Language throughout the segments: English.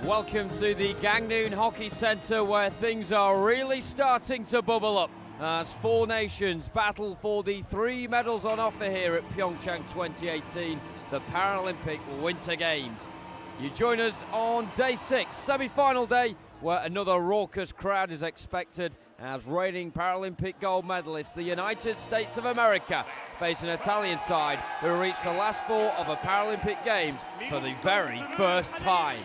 Welcome to the Gangneung Hockey Centre, where things are really starting to bubble up as four nations battle for the 3 medals on offer here at PyeongChang2018, the Paralympic Winter Games. You join us on day 6, semi-final day, where another raucous crowd is expected as reigning Paralympic gold medalists, the United States of America, face an Italian side who reached the last 4 of a Paralympic Games for the very first time.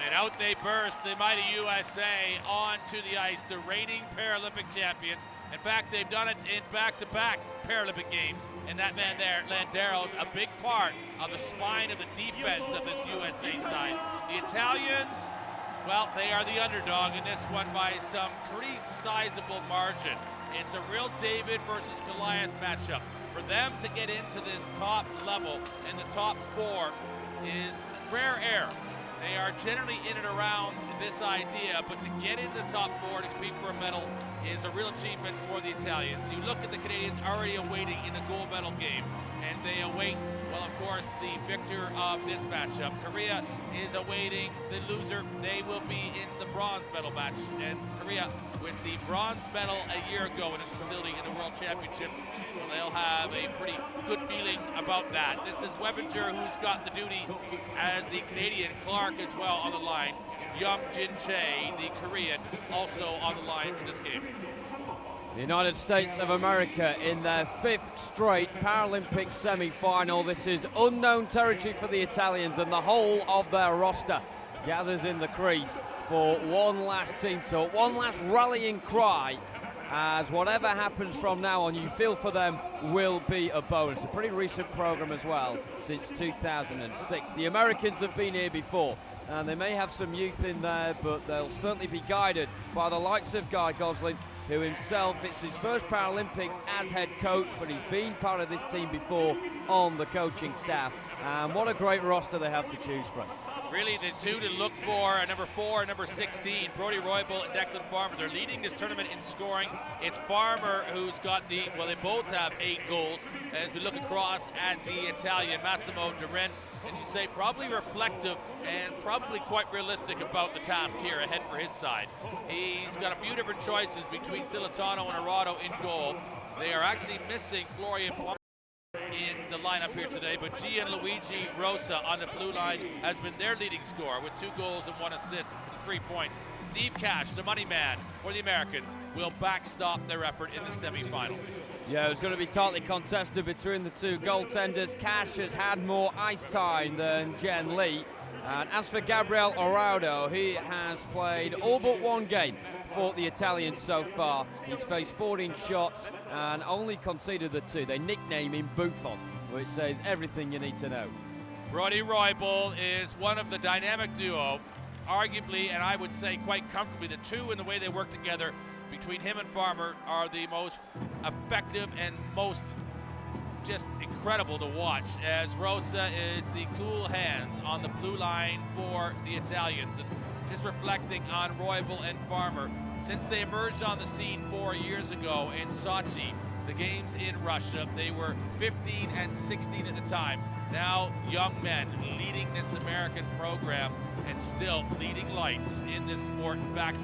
And out they burst, the mighty USA onto the ice, the reigning Paralympic champions. In fact, they've done it in back-to-back Paralympic Games. And that man there, Landero's, a big part of the spine of the defense of this USA side. The Italians, well, they are the underdog in this one by some pretty sizable margin. It's a real David versus Goliath matchup. For them to get into this top level in the top 4 is rare air. They are generally in and around this idea, but to get into the top 4 to compete for a medal is a real achievement for the Italians. You look at the Canadians already awaiting in the gold medal game, and they await, well, of course, the victor of this matchup. Korea is awaiting the loser. They will be in the bronze medal match, and Korea, with the bronze medal a year ago in this facility in the World Championships, well, they'll have a pretty good feeling about that. This is Webinger, who's got the duty as the Canadian, Clark as well on the line. Young Jin Chae, the Korean, also on the line for this game. The United States of America in their 5th straight Paralympic semi-final. This is unknown territory for the Italians, and the whole of their roster gathers in the crease for one last team talk, one last rallying cry, as whatever happens from now on, you feel for them, will be a bonus. A pretty recent program as well, since 2006. The Americans have been here before, and they may have some youth in there, but they'll certainly be guided by the likes of Guy Gosling, who himself, it's his first Paralympics as head coach, but he's been part of this team before on the coaching staff. And what a great roster they have to choose from. Really, the two to look for are number 4 and number 16, Brody Roybal and Declan Farmer. They're leading this tournament in scoring. It's Farmer who's got the, well, they both have 8 goals. As we look across at the Italian, Massimo Durant, and you say probably reflective and probably quite realistic about the task here ahead for his side. He's got a few different choices between Stilitano and Arado in goal. They are actually missing Florian in the lineup here today, but Gianluigi Rosa on the blue line has been their leading scorer with 2 goals and 1 assist and 3 points. Steve Cash, the money man for the Americans, will backstop their effort in the semi-final. Yeah, it was going to be tightly contested between the two goaltenders. Cash has had more ice time than Jen Lee. And as for Gabriel Araudo, he has played all but 1 game for the Italians so far. He's faced 14 shots and only conceded the 2. They nickname him Buffon, which says everything you need to know. Brody Roybal is one of the dynamic duo, arguably, and I would say quite comfortably, the two in the way they work together between him and Farmer are the most effective and most just incredible to watch, as Rosa is the cool hands on the blue line for the Italians. And just reflecting on Roybal and Farmer, since they emerged on the scene 4 years ago in Sochi, the games in Russia, they were 15 and 16 at the time. Now young men leading this American program and still leading lights in this sport. In fact,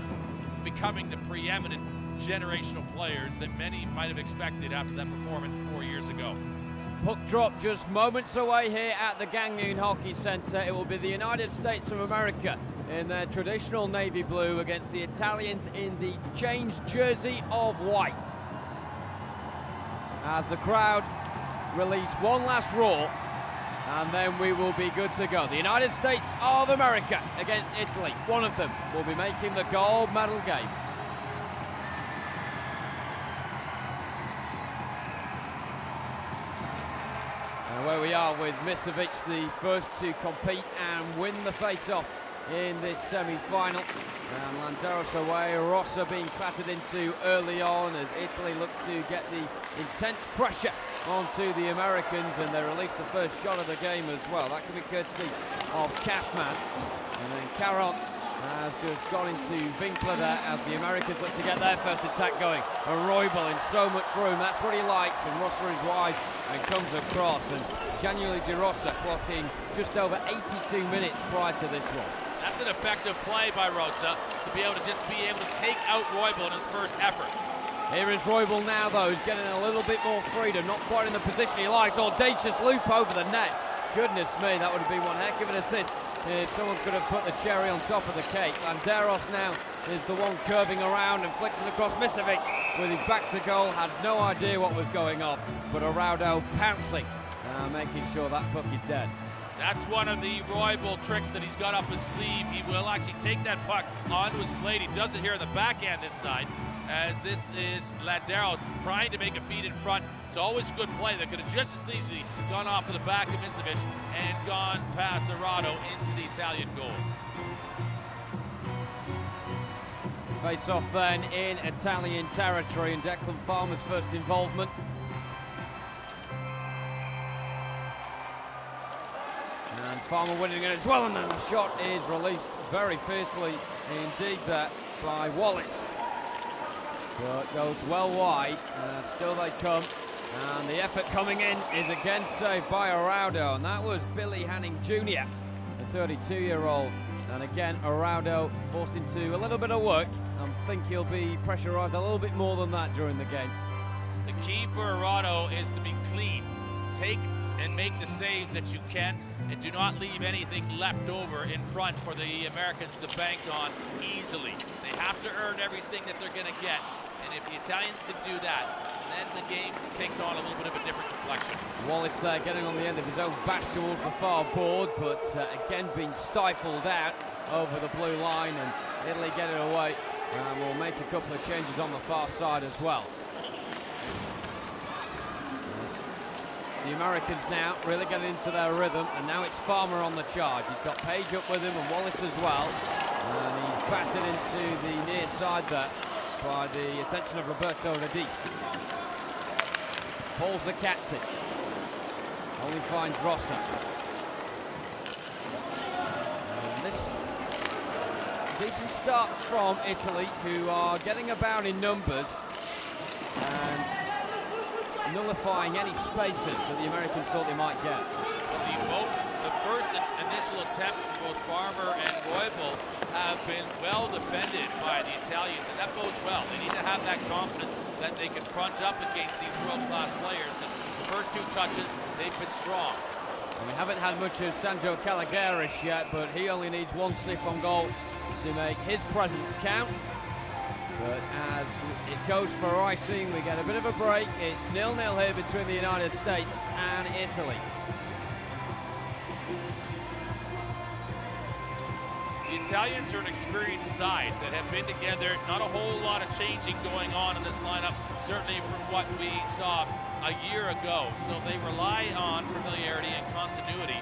becoming the preeminent generational players that many might have expected after that performance 4 years ago. Puck drop just moments away here at the Gangneung Hockey Centre. It will be the United States of America in their traditional navy blue against the Italians in the changed jersey of white. As the crowd release one last roar, and then we will be good to go. The United States of America against Italy. One of them will be making the gold medal game. And where we are with Misevic, the first to compete and win the face-off in this semi-final. And Landeros away, Rosa being clattered into early on as Italy look to get the intense pressure onto the Americans, and they release the first shot of the game as well. That could be courtesy of Kaufman. And then Caron has just gone into Winkler there as the Americans look to get their first attack going. And Roybal in so much room, that's what he likes, and Rosa is wide and comes across. And Gianluigi Rosa clocking just over 82 minutes prior to this one. That's an effective play by Rosa to be able to take out Roybal in his first effort. Here is Roybal now, though. He's getting a little bit more freedom, not quite in the position he likes. Audacious loop over the net. Goodness me, that would have been one heck of an assist if someone could have put the cherry on top of the cake. Landeros now is the one curving around and flicks it across. Misevic with his back to goal, had no idea what was going on, but Araudo pouncing, making sure that puck is dead. That's one of the Roybal tricks that he's got up his sleeve. He will actually take that puck onto his plate. He does it here on the backhand this side, as this is Landeros trying to make a feed in front. It's always a good play that could have just as easily gone off of the back of Misevic and gone past Araudo into the Italian goal. Face off then in Italian territory, and Declan Farmer's first involvement. And Farmer winning it as well, and then the shot is released very fiercely indeed there by Wallace. But goes well wide, still they come. And the effort coming in is again saved by Araudo, and that was Billy Hanning Jr., the 32-year-old. And again, Araudo forced into a little bit of work. I think he'll be pressurised a little bit more than that during the game. The key for Araudo is to be clean. Take and make the saves that you can, and do not leave anything left over in front for the Americans to bank on easily. They have to earn everything that they're going to get, and if the Italians can do that, then the game takes on a little bit of a different complexion. Wallace there getting on the end of his own bash towards the far board, but again being stifled out over the blue line, and Italy get it away. And we'll make a couple of changes on the far side as well. The Americans now really getting into their rhythm, and now it's Farmer on the charge. He's got Page up with him and Wallace as well. And he's batted into the near side there by the attention of Roberto Radice. Paul's the captain. Only finds Rossa. And this decent start from Italy, who are getting about in numbers and nullifying any spaces that the Americans thought they might get. The first initial attempt from both Farmer and Roybal have been well defended by the Italians, and that bodes well. They need to have that confidence that they can crunch up against these world-class players. And the first two touches, they've been strong. And we haven't had much of Sanjo Caligaris yet, but he only needs one sniff on goal to make his presence count. But as it goes for icing, we get a bit of a break. It's 0-0 here between the United States and Italy. The Italians are an experienced side that have been together. Not a whole lot of changing going on in this lineup, certainly from what we saw a year ago. So they rely on familiarity and continuity,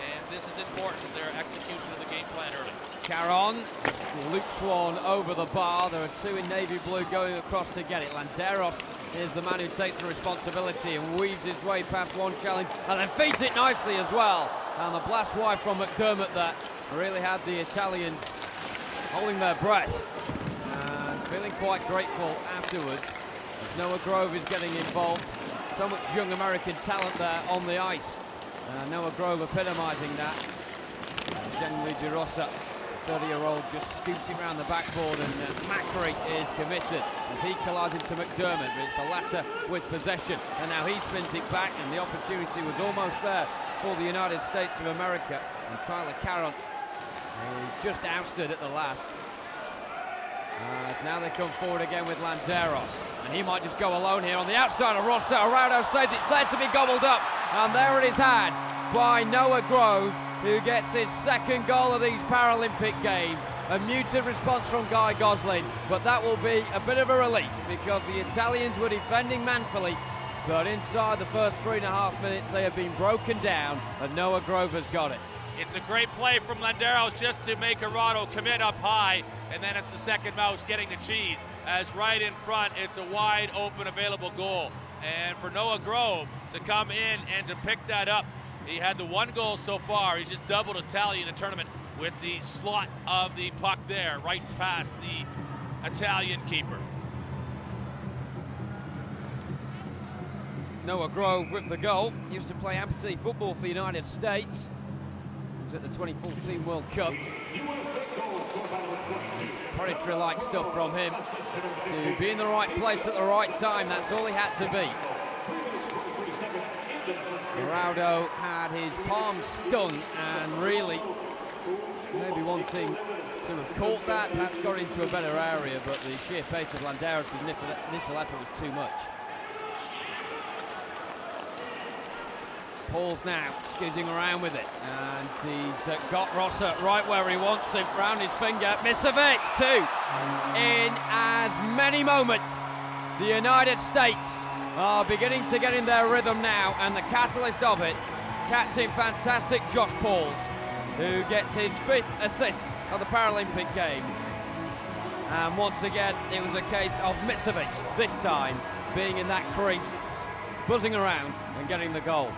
and this is important to their execution of the game plan early. Caron just loops one over the bar. There are two in navy blue going across to get it. Landeros is the man who takes the responsibility and weaves his way past one challenge and then feeds it nicely as well. And the blast wide from McDermott that really had the Italians holding their breath and feeling quite grateful afterwards. As Noah Grove is getting involved. So much young American talent there on the ice. Noah Grove epitomising that. Gianluigi Rossa, 30-year-old, just scoops it around the backboard, and Macri is committed as he collides into McDermott, but it's the latter with possession, and now he spins it back, and the opportunity was almost there for the United States of America, and Tyler Caron is just ousted at the last. As now they come forward again with Landeros, and he might just go alone here on the outside of Rossa. Araudo says it's there to be gobbled up, and there it is had by Noah Grove, who gets his second goal of these Paralympic Games. A muted response from Guy Gosling, but that will be a bit of a relief because the Italians were defending manfully, but inside the first 3.5 minutes they have been broken down, and Noah Grove has got it. It's a great play from Landeros just to make Araudo commit up high, and then it's the second mouse getting the cheese, as right in front it's a wide open available goal. And for Noah Grove to come in and to pick that up, he had the one goal so far. He's just doubled his tally in the tournament with the slot of the puck there, right past the Italian keeper. Noah Grove with the goal. Used to play amputee football for the United States. He was at the 2014 World Cup. Predatory-like stuff from him. To be in the right place at the right time, that's all he had to be. Ronaldo had his palm stung and really maybe wanting to have caught that, perhaps got into a better area, but the sheer pace of Landeros' initial effort was too much. Paul's now skizzing around with it, and he's got Rosser right where he wants him, round his finger. Misovic too. In as many moments, the United States are beginning to get in their rhythm now, and the catalyst of it, catching fantastic Josh Pauls, who gets his 5th assist of the Paralympic Games. And once again, it was a case of Misovic, this time, being in that crease, buzzing around and getting the goal.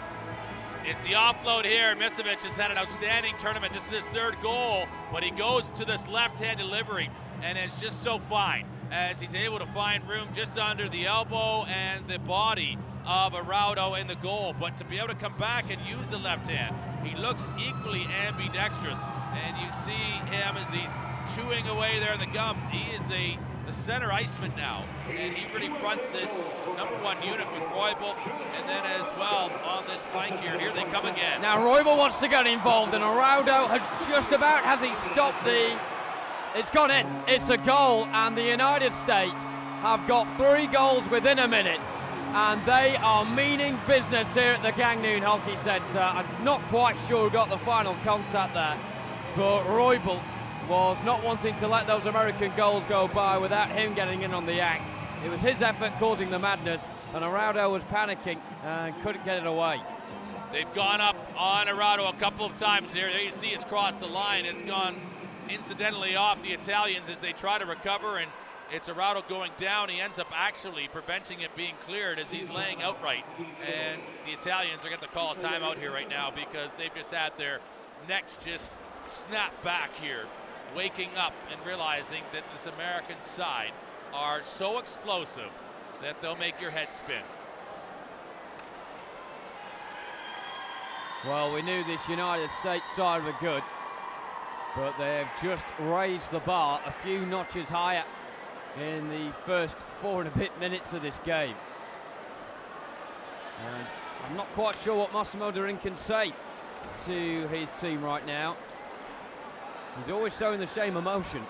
It's the offload here. Misovic has had an outstanding tournament. This is his 3rd goal, but he goes to this left-hand delivery, and it's just so fine as he's able to find room just under the elbow and the body of Araujo in the goal. But to be able to come back and use the left hand, he looks equally ambidextrous, and you see him as he's chewing away there the gum. He is the center iceman now, and he really fronts this #1 unit with Roybal, and then as well on this flank here. Here they come again. Now Roybal wants to get involved, and Araujo has just about, has he stopped the... It's gone in. It's a goal, and the United States have got 3 goals within a minute, and they are meaning business here at the Gangneung Hockey Centre. I'm not quite sure who got the final contact there, but Roybal was not wanting to let those American goals go by without him getting in on the act. It was his effort causing the madness, and Araujo was panicking and couldn't get it away. They've gone up on Araujo a couple of times here. There you see it's crossed the line. It's gone incidentally off the Italians as they try to recover, and it's Araujo going down. He ends up actually preventing it being cleared as he's laying outright. And the Italians are going to call a timeout here right now because they've just had their necks just snap back here, waking up and realizing that this American side are so explosive that they'll make your head spin. Well, we knew this United States side were good, but they've just raised the bar a few notches higher in the first 4 and a bit minutes of this game. And I'm not quite sure what Massimo Durin can say to his team right now. He's always showing the same emotion.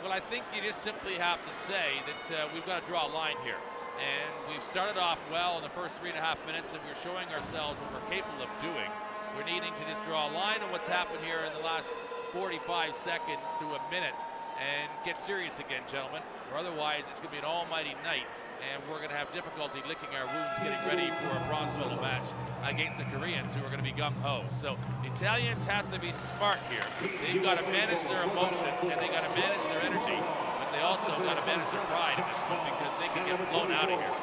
Well, I think you just simply have to say that we've got to draw a line here. And we've started off well in the first 3.5 minutes, and we're showing ourselves what we're capable of doing. We're needing to just draw a line on what's happened here in the last 45 seconds to a minute and get serious again, gentlemen, or otherwise it's going to be an almighty night, and we're going to have difficulty licking our wounds getting ready for a bronze medal match against the Koreans, who are going to be gung-ho. So the Italians have to be smart here. They've got to manage their emotions, and they got to manage their energy, but they also got to manage their pride in this one because they can get blown out of here.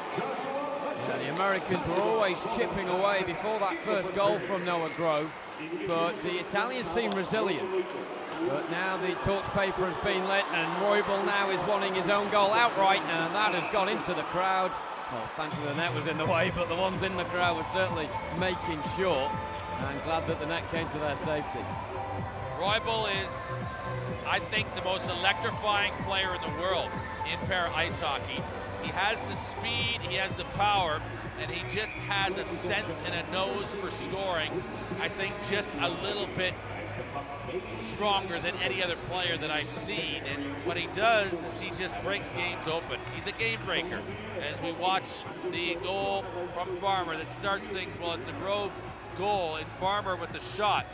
Yeah, the Americans were always chipping away before that first goal from Noah Grove, but the Italians seem resilient. But now the torch paper has been lit, and Roybal now is wanting his own goal outright, and that has gone into the crowd. Well, thankfully the net was in the way, but the ones in the crowd were certainly making sure, and glad that the net came to their safety. Roybal is, I think, the most electrifying player in the world in para ice hockey. He has the speed, he has the power, and he just has a sense and a nose for scoring, I think, just a little bit stronger than any other player that I've seen. And what he does is he just breaks games open. He's a game breaker. As we watch the goal from Farmer that starts things, well, it's a Grove goal. It's Farmer with the shot.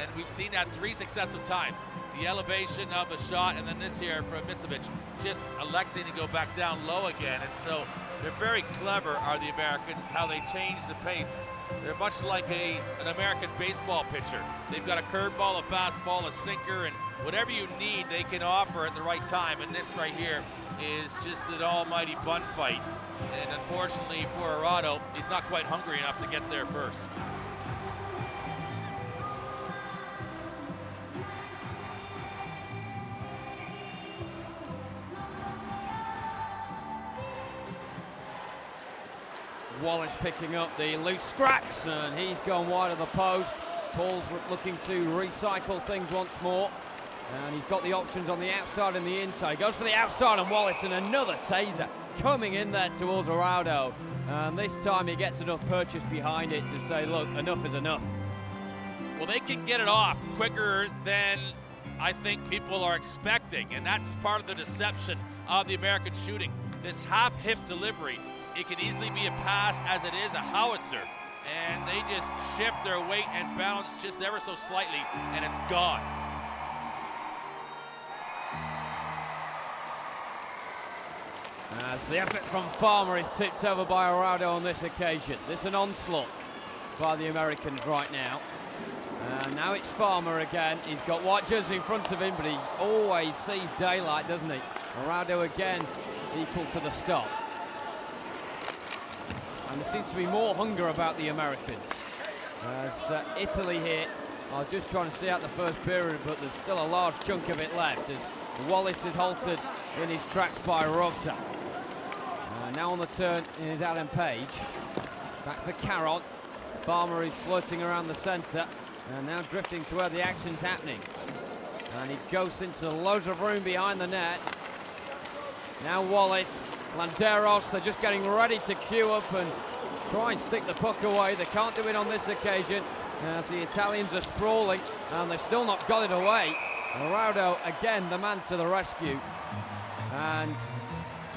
And we've seen that 3 successive times. The elevation of the shot, and then this here from Misovic, just electing to go back down low again. And so they're very clever, are the Americans, how they change the pace. They're much like an American baseball pitcher. They've got a curveball, a fastball, a sinker, and whatever you need, they can offer at the right time. And this right here is just an almighty bunt fight. And unfortunately for Araujo, he's not quite hungry enough to get there first. Wallace picking up the loose scraps, and he's gone wide of the post. Paul's looking to recycle things once more. And he's got the options on the outside and the inside. He goes for the outside and Wallace, and another taser coming in there towards Araudo. And this time he gets enough purchase behind it to say, look, enough is enough. Well, they can get it off quicker than I think people are expecting, and that's part of the deception of the American shooting. This half-hip delivery, it can easily be a pass as it is a howitzer, and they just shift their weight and balance just ever so slightly, and it's gone. As the effort from Farmer is tipped over by Araudo on this occasion. This is an onslaught by the Americans right now. Now it's Farmer again. He's got white jersey in front of him, but he always sees daylight, doesn't he? Araudo again equal to the stop. And there seems to be more hunger about the Americans. As Italy here are just trying to see out the first period, but there's still a large chunk of it left as Wallace is halted in his tracks by Rosa. Now on the turn is Adam Page. Back for Carroll. Farmer is floating around the centre and now drifting to where the action's happening. And he goes into loads of room behind the net. Now Wallace, Landeros, they're just getting ready to queue up and try and stick the puck away. They can't do it on this occasion as the Italians are sprawling and they've still not got it away. Araudo again the man to the rescue. And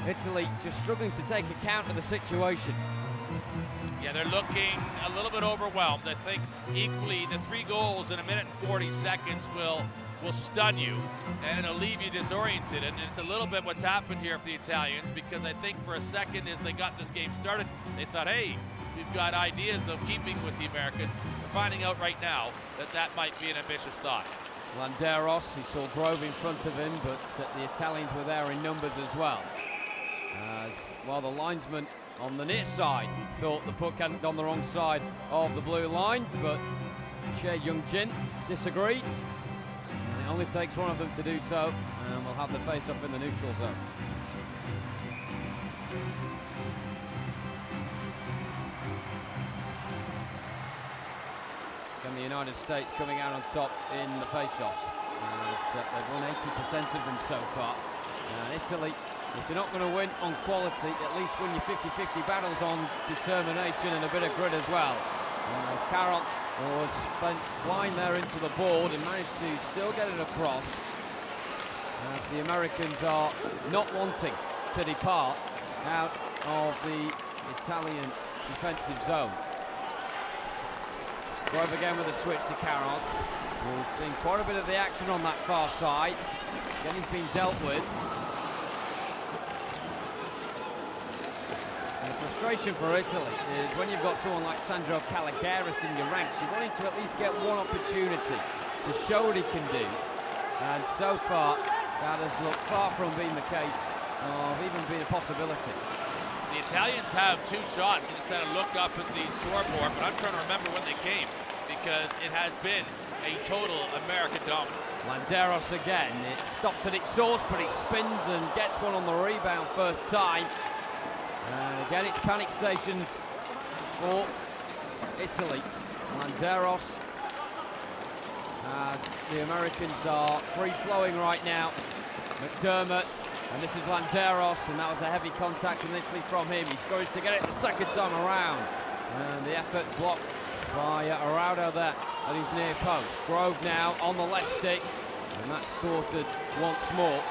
Italy just struggling to take account of the situation. Yeah, they're looking a little bit overwhelmed. I think equally the 3 goals in 1 minute and 40 seconds will stun you and it'll leave you disoriented. And it's a little bit what's happened here for the Italians, because I think for a second as they got this game started, they thought, hey, we've got ideas of keeping with the Americans. We're finding out right now that that might be an ambitious thought. Landeros, he saw Grove in front of him, but the Italians were there in numbers as well. While the linesman on the near side thought the puck hadn't gone the wrong side of the blue line, but Seung-Hwan Jung disagreed. And it only takes one of them to do so, and we'll have the face-off in the neutral zone. And the United States coming out on top in the face-offs. They've won 80% of them so far. And Italy, if they're not going to win on quality, at least win your 50-50 battles on determination and a bit of grit as well. As Carroll was spent flying there into the board and managed to still get it across. As the Americans are not wanting to depart out of the Italian defensive zone. Grove again with a switch to Carroll, who's seen quite a bit of the action on that far side. Again, he's been dealt with. And the frustration for Italy is when you've got someone like Sandro Caligaris in your ranks, you want him to at least get one opportunity to show what he can do. And so far, that has looked far from being the case, of even being a possibility. The Italians have 2 shots. I just had a look up at the scoreboard, but I'm trying to remember when they came, because it has been a total American dominance. Landeros again, it's stopped at its source, but he spins and gets one on the rebound first time. And again, it's panic stations for Italy. Landeros, as the Americans are free-flowing right now. McDermott, and this is Landeros, and that was a heavy contact initially from him. He scores to get it the second time around. And the effort blocked by Araudo there at his near post. Grove now on the left stick, and that's thwarted once more.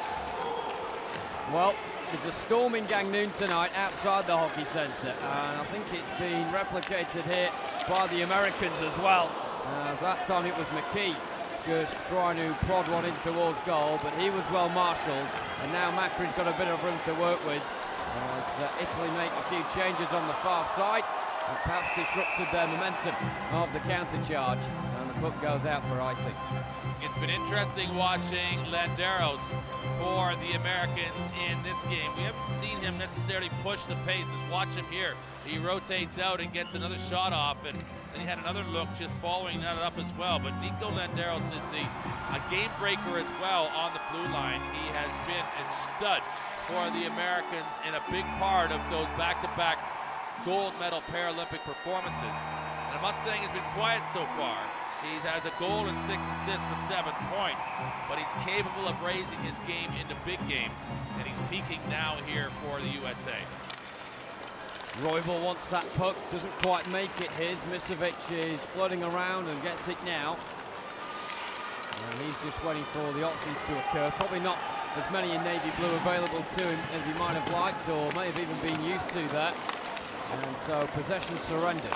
Well, there's a storm in Gangneung tonight outside the Hockey Centre, and I think it's been replicated here by the Americans as well. As that time it was McKee just trying to prod one in towards goal, but he was well marshalled, and now Macri's got a bit of room to work with as Italy make a few changes on the far side and perhaps disrupted their momentum of the counter charge, and the puck goes out for icing. It's been interesting watching Landeros for the Americans in this game. We haven't seen him necessarily push the paces. Watch him here. He rotates out and gets another shot off, and then he had another look just following that up as well. But Nico Landeros is a game breaker as well on the blue line. He has been a stud for the Americans and a big part of those back-to-back gold medal Paralympic performances. And I'm not saying he's been quiet so far, He has a goal and 6 assists for 7 points, but he's capable of raising his game into big games, and he's peaking now here for the USA. Roybal wants that puck, doesn't quite make it his. Misevic is floating around and gets it now. And he's just waiting for the options to occur. Probably not as many in navy blue available to him as he might have liked, or may have even been used to that. And so possession surrendered.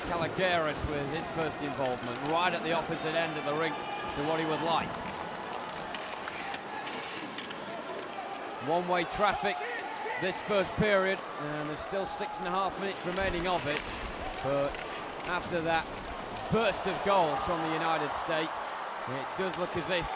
Caligaris with his first involvement, right at the opposite end of the rink to what he would like. One-way traffic this first period, and there's still 6.5 minutes remaining of it. But after that burst of goals from the United States, it does look as if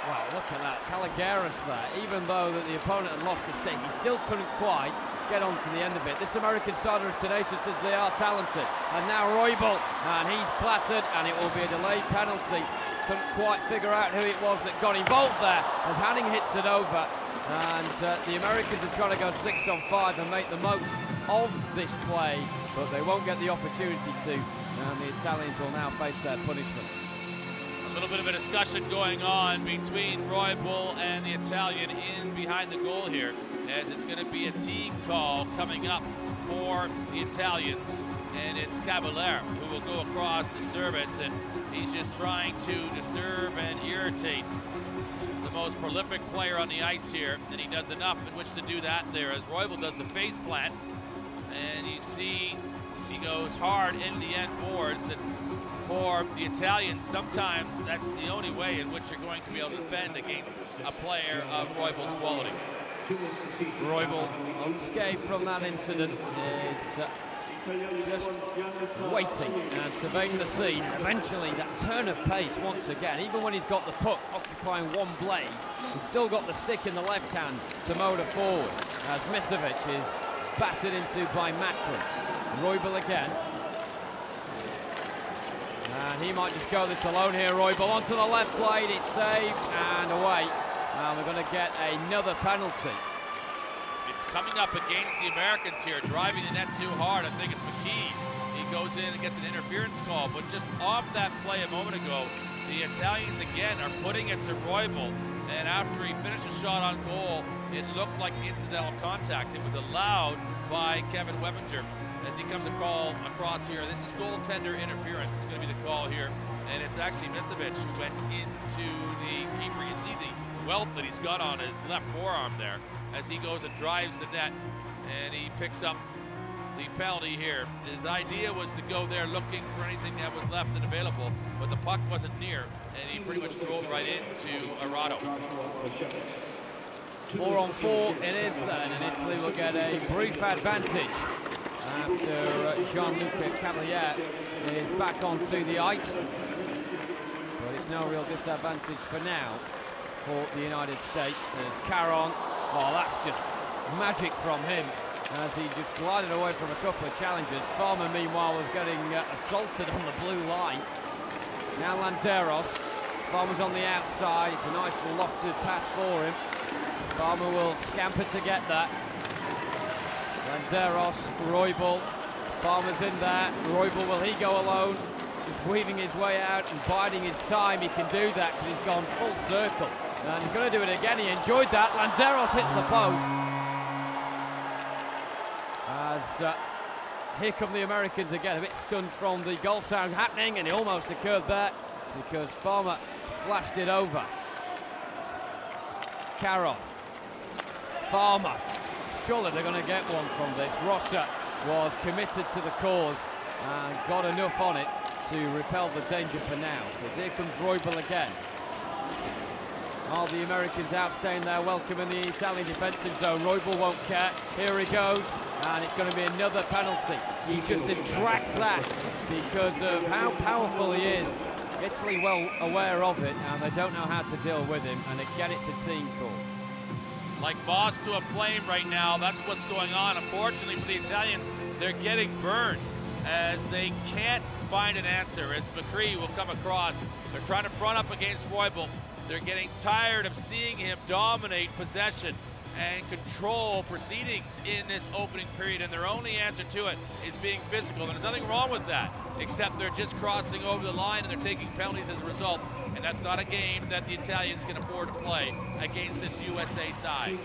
wow, look at that, Caligaris there. Even though that the opponent had lost a stick, he still couldn't quite get on to the end of it. This American side are as tenacious as they are talented. And now Roybal, and he's clattered, and it will be a delayed penalty. Couldn't quite figure out who it was that got involved there as Hanning hits it over. And the Americans are trying to go 6-on-5 and make the most of this play, but they won't get the opportunity to. And the Italians will now face their punishment. A little bit of a discussion going on between Roybal and the Italian in behind the goal here, as it's going to be a team call coming up for the Italians, and it's Cavalier who will go across to serve it, and he's just trying to disturb and irritate the most prolific player on the ice here, and he does enough in which to do that there as Roybal does the face plant, and you see he goes hard into the end boards, and for the Italians, sometimes that's the only way in which you're going to be able to defend against a player of Roybal's quality. Roybal, unscathed from that incident, is just waiting and surveying the scene. Eventually, that turn of pace once again, even when he's got the puck occupying one blade, he's still got the stick in the left hand to motor forward, as Misevic is battered into by Macklin. Roybal again. And he might just go this alone here, Roybal onto the left blade, it's saved and away. And we're going to get another penalty. It's coming up against the Americans here, driving the net too hard. I think it's McKee. He goes in and gets an interference call, but just off that play a moment ago, the Italians again are putting it to Roybal, and after he finished a shot on goal, it looked like incidental contact. It was allowed by Kevin Webinger as he comes across here. This is goaltender interference. It's going to be the call here, and it's actually Misevic who went into the keeper. You see the welt that he's got on his left forearm there as he goes and drives the net, and he picks up the penalty here. His idea was to go there looking for anything that was left and available, but the puck wasn't near, and he pretty much rolled right into Arado. 4-on-4 it is then, and Italy will get a brief advantage after Gianluca Cavalier is back onto the ice. But it's no real disadvantage for now for the United States. There's Caron. Oh, that's just magic from him as he just glided away from a couple of challenges. Farmer, meanwhile, was getting assaulted on the blue line. Now Landeros. Farmer's on the outside. It's a nice lofted pass for him. Farmer will scamper to get that. Landeros, Roybal. Farmer's in there. Roybal, will he go alone? Just weaving his way out and biding his time. He can do that because he's gone full circle. And he's going to do it again. He enjoyed that. Landeros hits the post. As here come the Americans again, a bit stunned from the goal sound happening, and it almost occurred there because Farmer flashed it over. Caron. Farmer. Surely they're going to get one from this. Rossa was committed to the cause and got enough on it to repel the danger for now. Because here comes Roybal again. Are the Americans outstaying their welcome in the Italian defensive zone? Roybal won't care. Here he goes, and it's going to be another penalty. He just attracts that because of how powerful he is. Italy well aware of it, and they don't know how to deal with him. And again, it's a team call. Like moss to a flame right now, that's what's going on. Unfortunately for the Italians, they're getting burned as they can't find an answer. As McCree will come across. They're trying to front up against Roybal. They're getting tired of seeing him dominate possession and control proceedings in this opening period, and their only answer to it is being physical. And there's nothing wrong with that, except they're just crossing over the line and they're taking penalties as a result. And that's not a game that the Italians can afford to play against this USA side.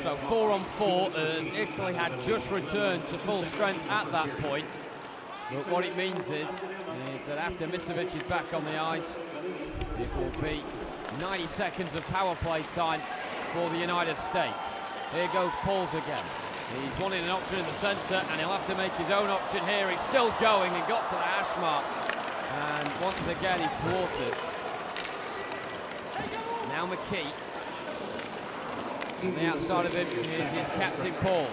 So 4-on-4 as Italy had just returned to full strength at that point. But what it means is that after Misevic is back on the ice, it will be 90 seconds of power play time for the United States. Here goes Pauls again. He's wanting an option in the centre, and he'll have to make his own option here. He's still going and got to the hash mark. And once again, he's thwarted. Now McKee. On the outside of him is his captain Paul.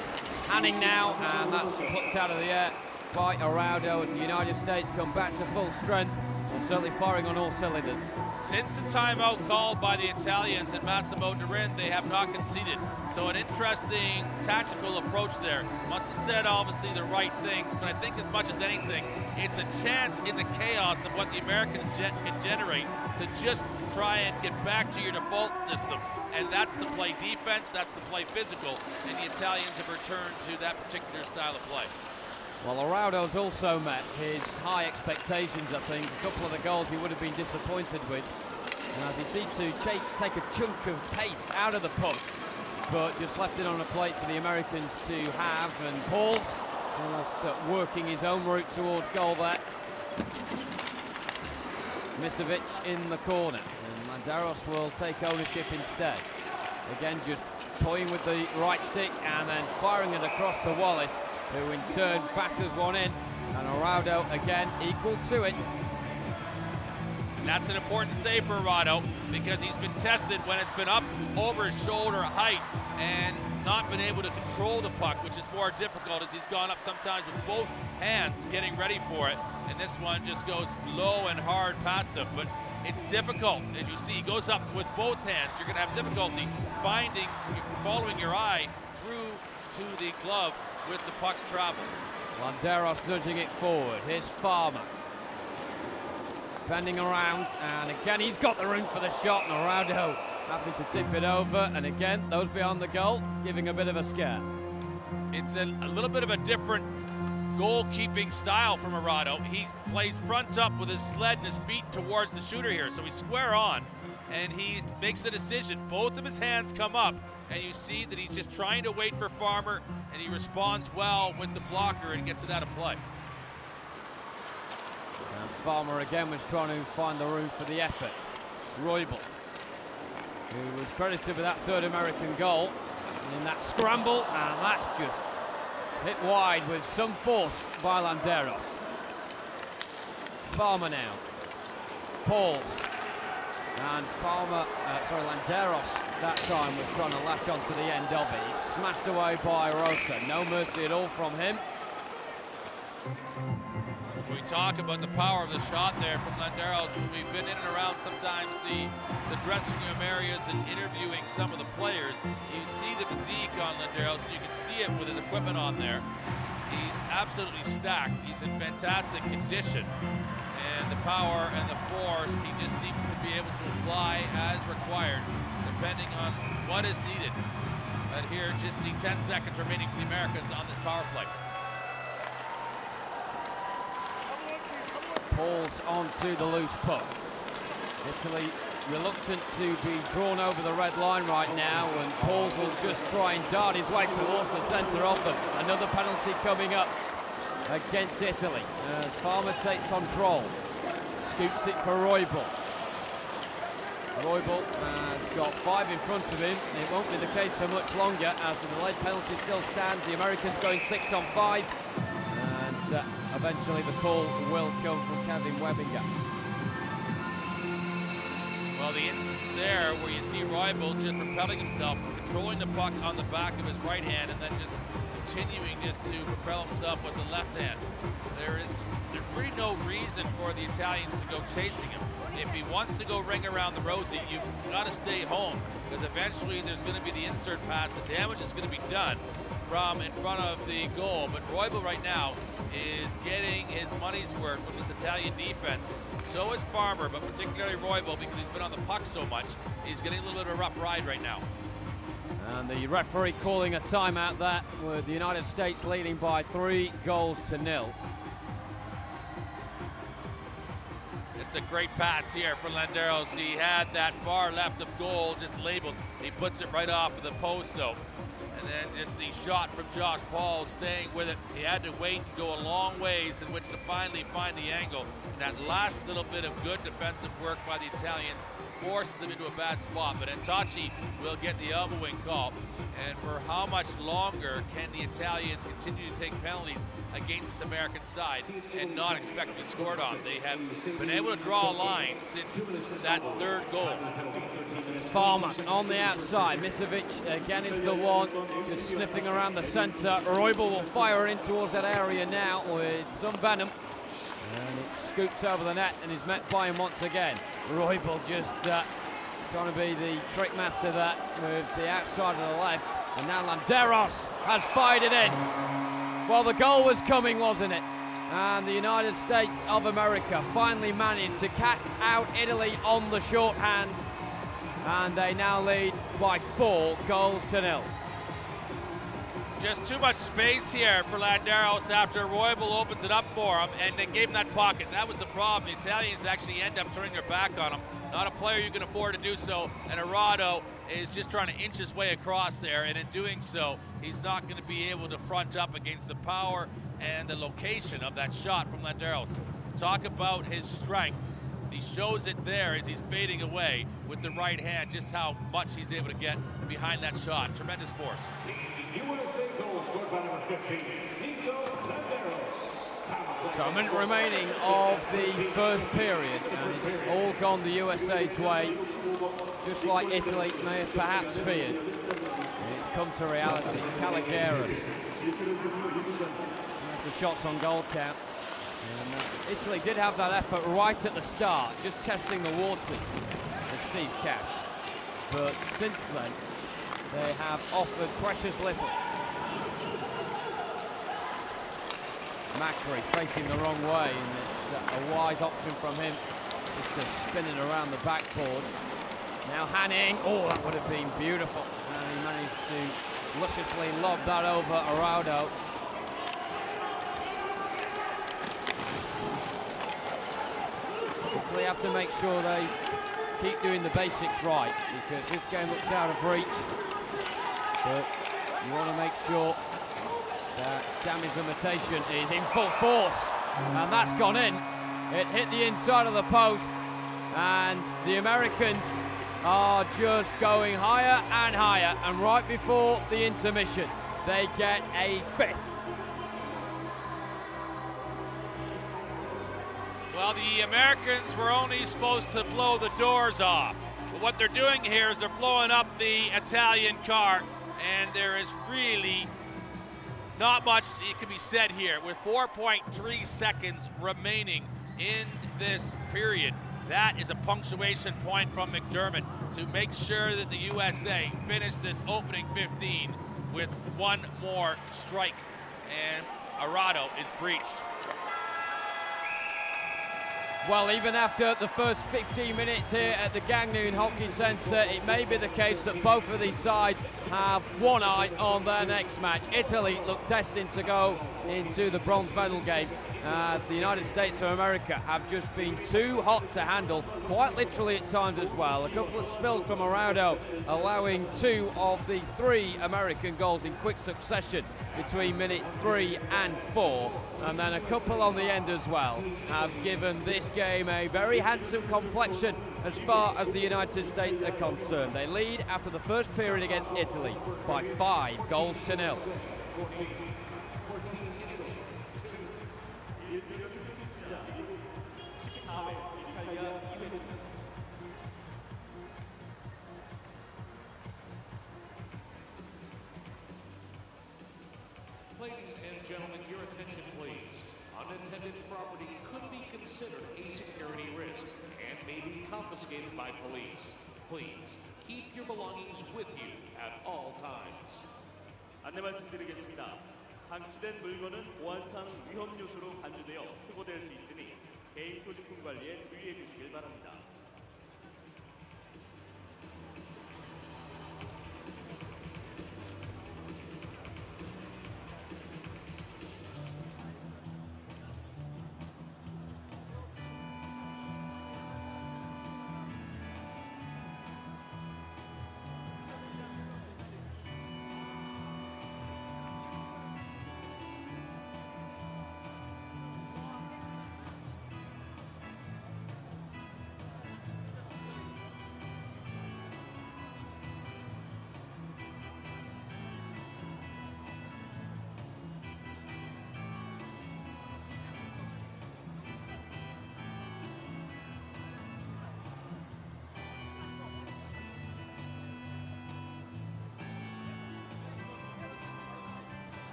Hanning now, and that's plucked out of the air by Araudo as the United States come back to full strength and certainly firing on all cylinders. Since the timeout called by the Italians and Massimo Durin, they have not conceded. So an interesting tactical approach there. Must have said obviously the right things, but I think as much as anything, it's a chance in the chaos of what the Americans can generate to just try and get back to your default system. And that's the play defense, that's the play physical, and the Italians have returned to that particular style of play. Well, Araudo's also met his high expectations, I think. A couple of the goals he would have been disappointed with. And as he seemed to take a chunk of pace out of the puck, but just left it on a plate for the Americans to have. And Pauls almost working his own route towards goal there. Misevic in the corner, and Landeros will take ownership instead. Again, just toying with the right stick and then firing it across to Wallace, who in turn batters one in, and Araudo again equal to it. And that's an important save for Araudo, because he's been tested when it's been up over his shoulder height and not been able to control the puck, which is more difficult as he's gone up sometimes with both hands getting ready for it. And this one just goes low and hard past him, but it's difficult. As you see, he goes up with both hands. You're gonna have difficulty following your eye through to the glove with the puck's travel. Landeros nudging it forward. Here's Farmer. Bending around, and again he's got the room for the shot, and Araudo having to tip it over, and again those beyond the goal giving a bit of a scare. It's a little bit of a different goalkeeping style from Araudo. He plays front up with his sled and his feet towards the shooter here, so he's square on, and he makes a decision. Both of his hands come up, and you see that he's just trying to wait for Farmer, and he responds well with the blocker and gets it out of play. And Farmer again was trying to find the room for the effort. Roybal, who was credited with that third American goal, and in that scramble, and that's just hit wide with some force by Landeros. Farmer now. Pauls. And Landeros that time was trying to latch onto the end of it. He's smashed away by Rosa. No mercy at all from him. We talk about the power of the shot there from Landeros. We've been in and around sometimes the dressing room areas and interviewing some of the players. You see the physique on Landeros, and you can see it with his equipment on there. He's absolutely stacked. He's in fantastic condition. And the power and the force, he just seems to be able to apply as required, depending on what is needed. But here, just the 10 seconds remaining for the Americans on this power play. Pauls onto the loose puck. Italy reluctant to be drawn over the red line right now, and Pauls will just try and dart his way towards the centre of them. Another penalty coming up against Italy as Farmer takes control. Scoops it for Roybal. Roybal has got 5 in front of him. It won't be the case for much longer as the delayed penalty still stands. The Americans going 6 on 5. And eventually the call will come from Kevin Webbinger. Well, the instance there where you see Roybal just propelling himself, controlling the puck on the back of his right hand, and then just continuing just to propel himself with the left hand. There's really no reason for the Italians to go chasing him. If he wants to go ring around the rosy, you've got to stay home, because eventually there's going to be the insert pass. The damage is going to be done from in front of the goal. But Roybal right now is getting his money's worth from this Italian defense. So is Farmer, but particularly Roybal, because he's been on the puck so much. He's getting a little bit of a rough ride right now. And the referee calling a timeout there, with the United States leading by 3-0. It's a great pass here for Landeros. He had that far left of goal just labeled. He puts it right off of the post though. And then just the shot from Josh Paul staying with it. He had to wait and go a long ways in which to finally find the angle. And that last little bit of good defensive work by the Italians forces him into a bad spot. But Itachi will get the elbowing call. And for how much longer can the Italians continue to take penalties against this American side and not expect to be scored on? They have been able to draw a line since that third goal. Farmer on the outside. Misevic again into the one, just sniffing around the centre. Roybal will fire in towards that area now with some venom. And it scoops over the net and is met by him once again. Roybal just trying to be the trick master there with the outside of the left. And now Landeros has fired it in. Well, the goal was coming, wasn't it? And the United States of America finally managed to catch out Italy on the shorthand. And they now lead by 4-0. Just too much space here for Landeros after Roybal opens it up for him, and they gave him that pocket. That was the problem. The Italians actually end up turning their back on him. Not a player you can afford to do so, and Arado is just trying to inch his way across there, and in doing so, he's not going to be able to front up against the power and the location of that shot from Landeros. Talk about his strength. He shows it there as he's fading away with the right hand, just how much he's able to get behind that shot. Tremendous force. So a minute remaining of the first period, and it's all gone the USA's way, just like Italy may have perhaps feared. It's come to reality. Caligaris. That's the shots on goal count. And Italy did have that effort right at the start, just testing the waters with Steve Cash. But since then, they have offered precious little. Macri facing the wrong way, and it's a wise option from him, just to spin it around the backboard. Now Hanning, oh, that would have been beautiful. And he managed to lusciously lob that over Arado. Italy have to make sure they keep doing the basics right, because this game looks out of reach. But you want to make sure that damage limitation is in full force, and that's gone in. It hit the inside of the post, and the Americans are just going higher and higher, and right before the intermission, they get a fifth. Well, the Americans were only supposed to blow the doors off. But what they're doing here is they're blowing up the Italian car, and there is really not much it can be said here. With 4.3 seconds remaining in this period, that is a punctuation point from McDermott to make sure that the USA finish this opening 15 with one more strike. And Arado is breached. Well, even after the first 15 minutes here at the Gangneung Hockey Centre, it may be the case that both of these sides have one eye on their next match. Italy look destined to go into the bronze medal game, as the United States of America have just been too hot to handle, quite literally at times as well. A couple of spills from Arado, allowing 2 of the 3 American goals in quick succession between minutes 3 and 4, and then a couple on the end as well, have given this game a very handsome complexion as far as the United States are concerned. They lead after the first period against Italy by 5-0. Ladies and gentlemen, your attention please. Unattended property could be considered a security risk and may be confiscated by police. Please keep your belongings with you at all times. 안내 말씀드리겠습니다. 방치된 물건은 보안상 위험 요소로 간주되어 수거될 수 있으니 개인 소지품 관리에 주의해 주시길 바랍니다.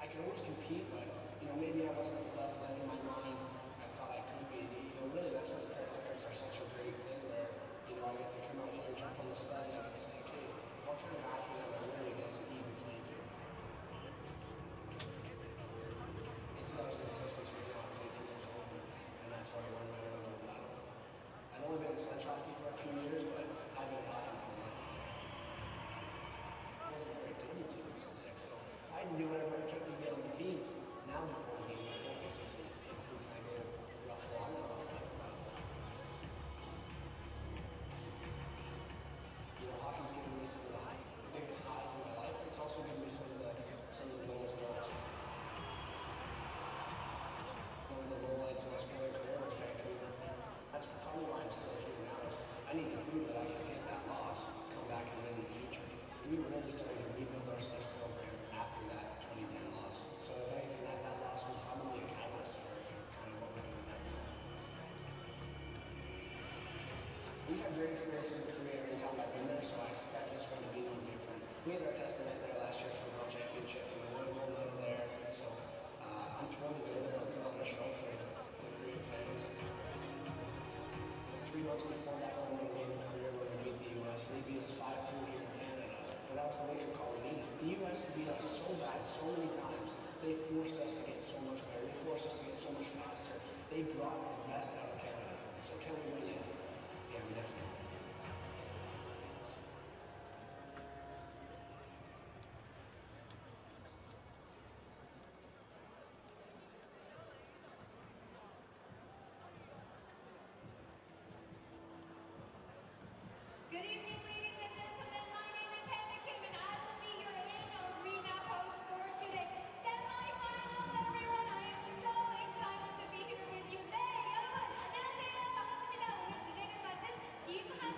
I can always compete, but maybe I wasn't at the level that in my mind I thought I could be. Really, that's why the Paralympics are such a great thing where, I get to come out here and jump on the sled and I get to say, okay, what kind of athlete am I really against an even playing field? In 2006, right now, I was 18 years old, and that's where I won my early gold medal. I'd only been in sledge hockey for a few years, but I've been hockey for a while. I wasn't very good in 2006, so I had to do whatever it took to get on the team. Now before the game, my focus is who can I go ruffle on and ruffle on. Hockey's given me some of the biggest highs in my life. It's also given me some of the lowest lows. One of the low lights of my sporting career was Vancouver. That's probably why I'm still here now. I need to prove that I can take that loss, come back and win in the future. We were really starting to rebuild our sledge program after that 2010 loss. So if anything, that loss was probably a catalyst for kind of what we're doing now. We've had great experiences in Korea every time I've been there, so I expect this one to be no different. We had our testament there last year for the World Championship, and we won a gold medal there, and so I'm thrilled to go there and put on a show for the Korean fans. 3 months before that one game in Korea where we beat the U.S., we beat us 5-2 here in Canada, but that was the wake-up call we needed. The U.S. beat us so bad, so many times. They forced us to get so much better. They forced us to get so much faster. They brought the best out of Canada. So can we win yet? Yeah, we definitely. Good evening, ladies and gentlemen. My name is Hannah Kim, and I will be your annual arena host for today. Semifinals, everyone. I am so excited to be here with you. 네, 여러분 안녕하세요. 반갑습니다. 오늘 진행을 맡은 김하나입니다.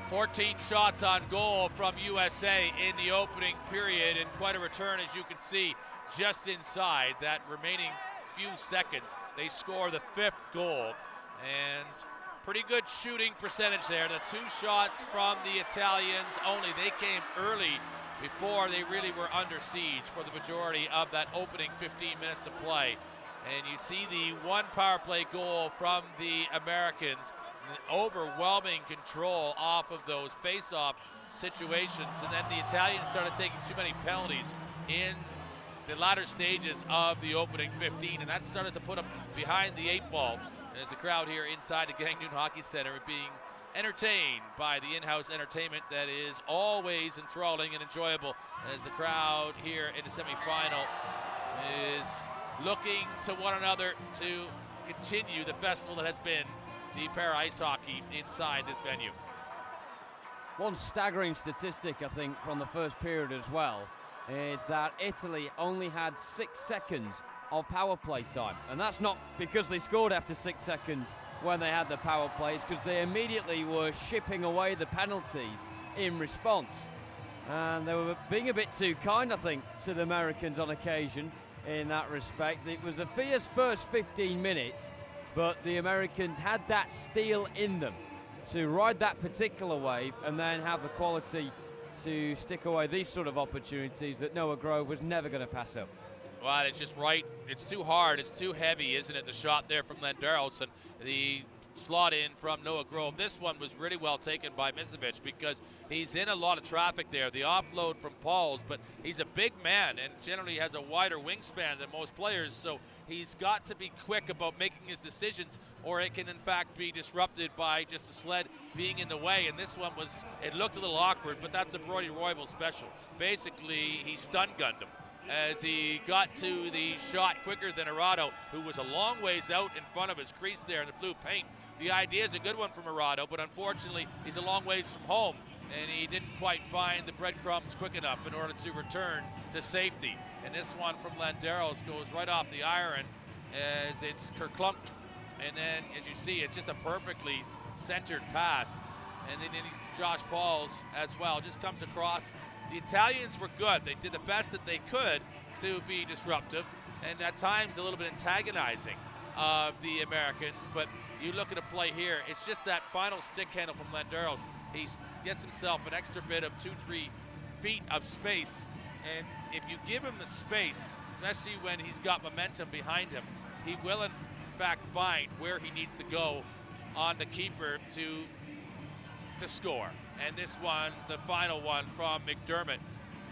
Fourteen shots on goal from USA in the opening period, and quite a return, as you can see, just inside that remaining few seconds. They score the 5th goal, and pretty good shooting percentage there. The 2 shots from the Italians only. They came early before they really were under siege for the majority of that opening 15 minutes of play. And you see the 1 power play goal from the Americans. Overwhelming control off of those face-off situations, and then the Italians started taking too many penalties in the latter stages of the opening 15, and that started to put them behind the 8 ball. As the crowd here inside the Gangneung Hockey Centre being entertained by the in-house entertainment that is always enthralling and enjoyable, as the crowd here in the semifinal is looking to one another to continue the festival that has been the para ice hockey inside this venue. One staggering statistic, I think, from the first period as well, is that Italy only had 6 seconds of power play time. And that's not because they scored after 6 seconds when they had the power plays, because they immediately were shipping away the penalties in response. And they were being a bit too kind, I think, to the Americans on occasion in that respect. It was a fierce first 15 minutes, but the Americans had that steel in them to ride that particular wave and then have the quality to stick away these sort of opportunities that Noah Grove was never going to pass up. Well, it's just right. It's too hard. It's too heavy, isn't it? The shot there from Landeros and the slot in from Noah Grove. This one was really well taken by Misevic because he's in a lot of traffic there. The offload from Pauls, but he's a big man and generally has a wider wingspan than most players, so he's got to be quick about making his decisions, or it can in fact be disrupted by just the sled being in the way. And this one was, it looked a little awkward, but that's a Brody Roybal special. Basically, he stun gunned him as he got to the shot quicker than Arado, who was a long ways out in front of his crease there in the blue paint. The idea is a good one from Arado, but unfortunately he's a long ways from home, and he didn't quite find the breadcrumbs quick enough in order to return to safety. And this one from Landeros goes right off the iron as it's kerklumped. And then, as you see, it's just a perfectly centered pass. And then Josh Pauls as well just comes across. The Italians were good. They did the best that they could to be disruptive and at times a little bit antagonizing of the Americans. But you look at a play here, it's just that final stick handle from Landeros. He gets himself an extra bit of 2-3 feet of space. And if you give him the space, especially when he's got momentum behind him, he will in fact find where he needs to go on the keeper to score. And this one, the final one from McDermott,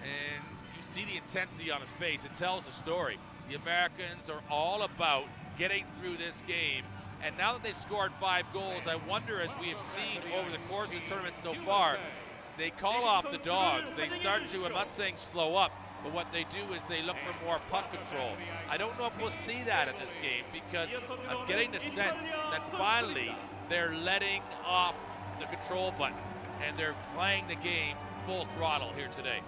and you see the intensity on his face. It tells a story. The Americans are all about getting through this game, and now that they've scored 5 goals, I wonder, as we have seen over the course of the tournament so far, they call off the dogs. They start to, I'm not saying slow up, but what they do is they look for more puck control. I don't know if we'll see that in this game, because I'm getting the sense that finally they're letting off the control button and they're playing the game full throttle here today.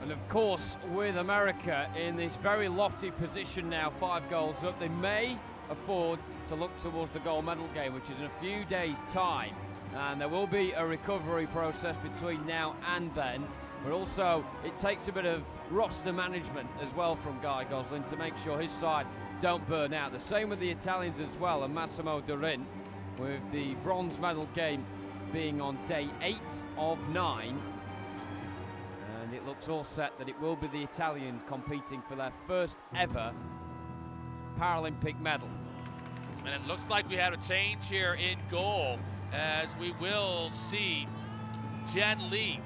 And of course, with America in this very lofty position now, 5 goals up, they may afford to look towards the gold medal game, which is in a few days' time. And there will be a recovery process between now and then. But also, it takes a bit of roster management as well from Guy Gosling to make sure his side don't burn out. The same with the Italians as well, and Massimo Durin, with the bronze medal game being on day 8 of 9. And it looks all set that it will be the Italians competing for their first ever Paralympic medal. And it looks like we had a change here in goal. as we will see Jen Lee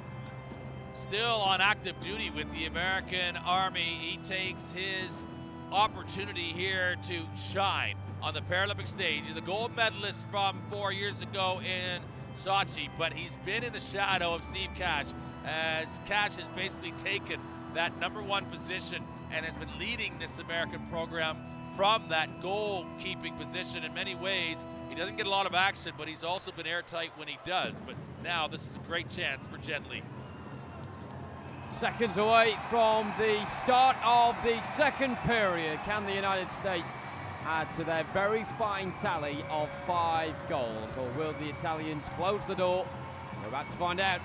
still on active duty with the American Army. He takes his opportunity here to shine on the Paralympic stage. He's the gold medalist from 4 years ago in Sochi, but he's been in the shadow of Steve Cash, as Cash has basically taken that #1 position and has been leading this American program from that goalkeeping position. In many ways, he doesn't get a lot of action, but he's also been airtight when he does. But now this is a great chance for Jen Lee. Seconds away from the start of the second period. Can the United States add to their very fine tally of 5 goals, or will the Italians close the door? We're about to find out.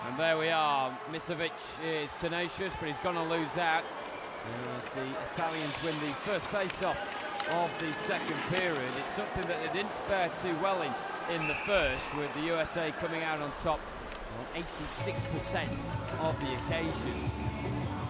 And there we are. Misevic is tenacious, but he's going to lose out as the Italians win the first face-off of the second period. It's something that they didn't fare too well in the first, with the USA coming out on top on 86% of the occasion.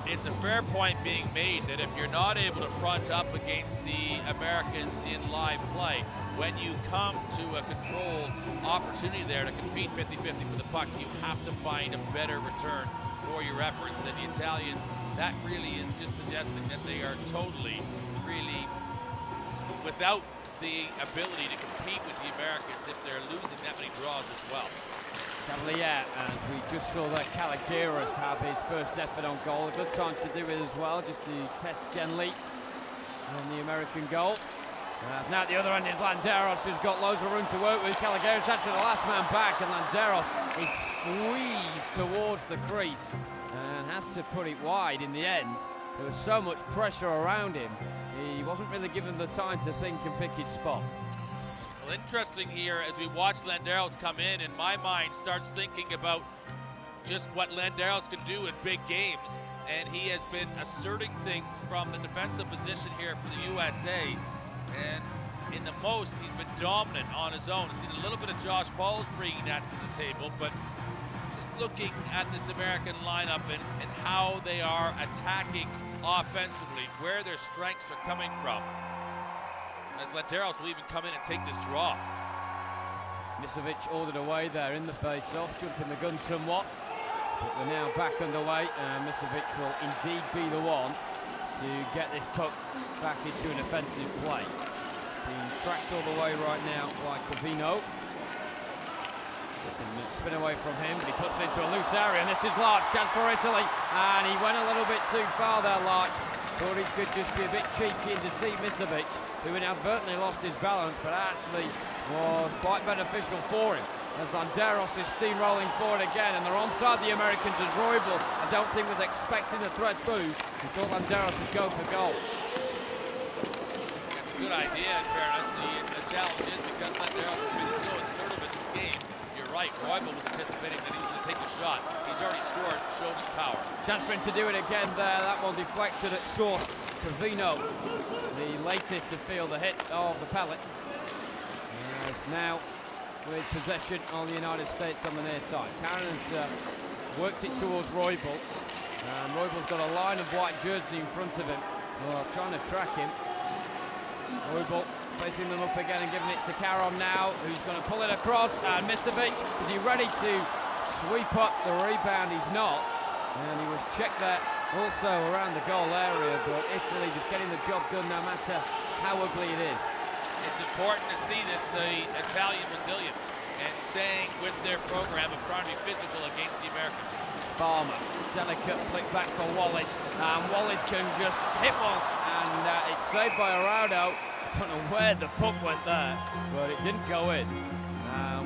It's a fair point being made that if you're not able to front up against the Americans in live play, when you come to a controlled opportunity there to compete 50-50 for the puck, you have to find a better return for your efforts. And the Italians, that really is just suggesting that they are totally, really without the ability to compete with the Americans if they're losing that many draws as well. Cavalier, as we just saw that Kalagiris have his first effort on goal. A good time to do it as well, just to test Jen Lee on the American goal. Now at the other end is Landeros, who's got loads of room to work with. Kalagiris actually the last man back, and Landeros is squeezed towards the crease and has to put it wide in the end. There was so much pressure around him, he wasn't really given the time to think and pick his spot. Well, interesting here as we watch Landeros come in my mind starts thinking about just what Landeros can do in big games. And he has been asserting things from the defensive position here for the USA. And in the most, he's been dominant on his own. I've seen a little bit of Josh Paul's bringing that to the table, but just looking at this American lineup and how they are attacking offensively, where their strengths are coming from, as Landeros will even come in and take this draw. Misevic ordered away there in the face-off, jumping the gun somewhat. But we're now back underway, and Misevic will indeed be the one to get this puck back into an offensive play. Being tracked all the way right now by Covino. Spin away from him, but he puts it into a loose area, and this is Larch, chance for Italy, and he went a little bit too far there, Larch. Thought he could just be a bit cheeky and deceive Misevic, who inadvertently lost his balance, but actually was quite beneficial for him. As Landeros is steamrolling forward again, and they're onside the Americans as Roybal, I don't think was expecting the threat through. He thought Landeros would go for goal. That's a good idea, in fairness. The challenge is because Landeros has been so assertive in this game. You're right, Roybal was anticipating that he was going to take the shot. He's already scored, showed his power. Chance for him to do it again there. That one deflected at source. Covino, the latest to feel the hit of the pellet. It's now with possession on the United States on the near side. Karen has worked it towards Roybal. Roybal's got a line of white jersey in front of him. Well, trying to track him. Roybal facing them up again and giving it to Caron now, who's going to pull it across. And Misevic, is he ready to sweep up the rebound? He's not. And he was checked there also around the goal area, but Italy just getting the job done no matter how ugly it is. It's important to see this Italian resilience and staying with their program of trying to be physical against the Americans. Farmer, delicate flick back for Wallace, and Wallace can just hit one, and it's saved by Araudo. I don't know where the puck went there, but it didn't go in.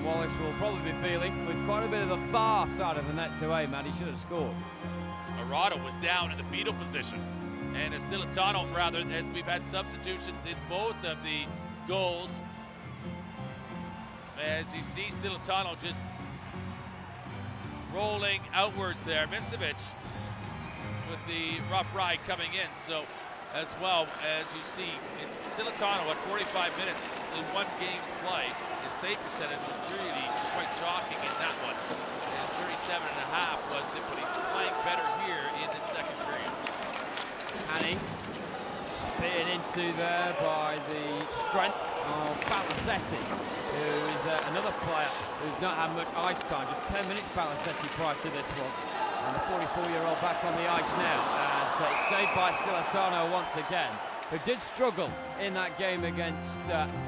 Wallace will probably be feeling with quite a bit of the far side of the net to aim at. He should have scored. Araudo was down in the fetal position, and it's Stilatano, rather, as we've had substitutions in both of the goals. As you see Stilatano just rolling outwards there. Misevic with the rough ride coming in. So as well, as you see, it's Stilatano at 45 minutes in one game's play. His save percentage was really quite shocking in that one. And 37.5 was it, but he's playing better here in the second period. Hanning speared into there by the strength of Balasetti, who is another player who's not had much ice time. Just 10 minutes Balasetti prior to this one. And the 44-year-old back on the ice now. As saved by Stilatano once again, who did struggle in that game against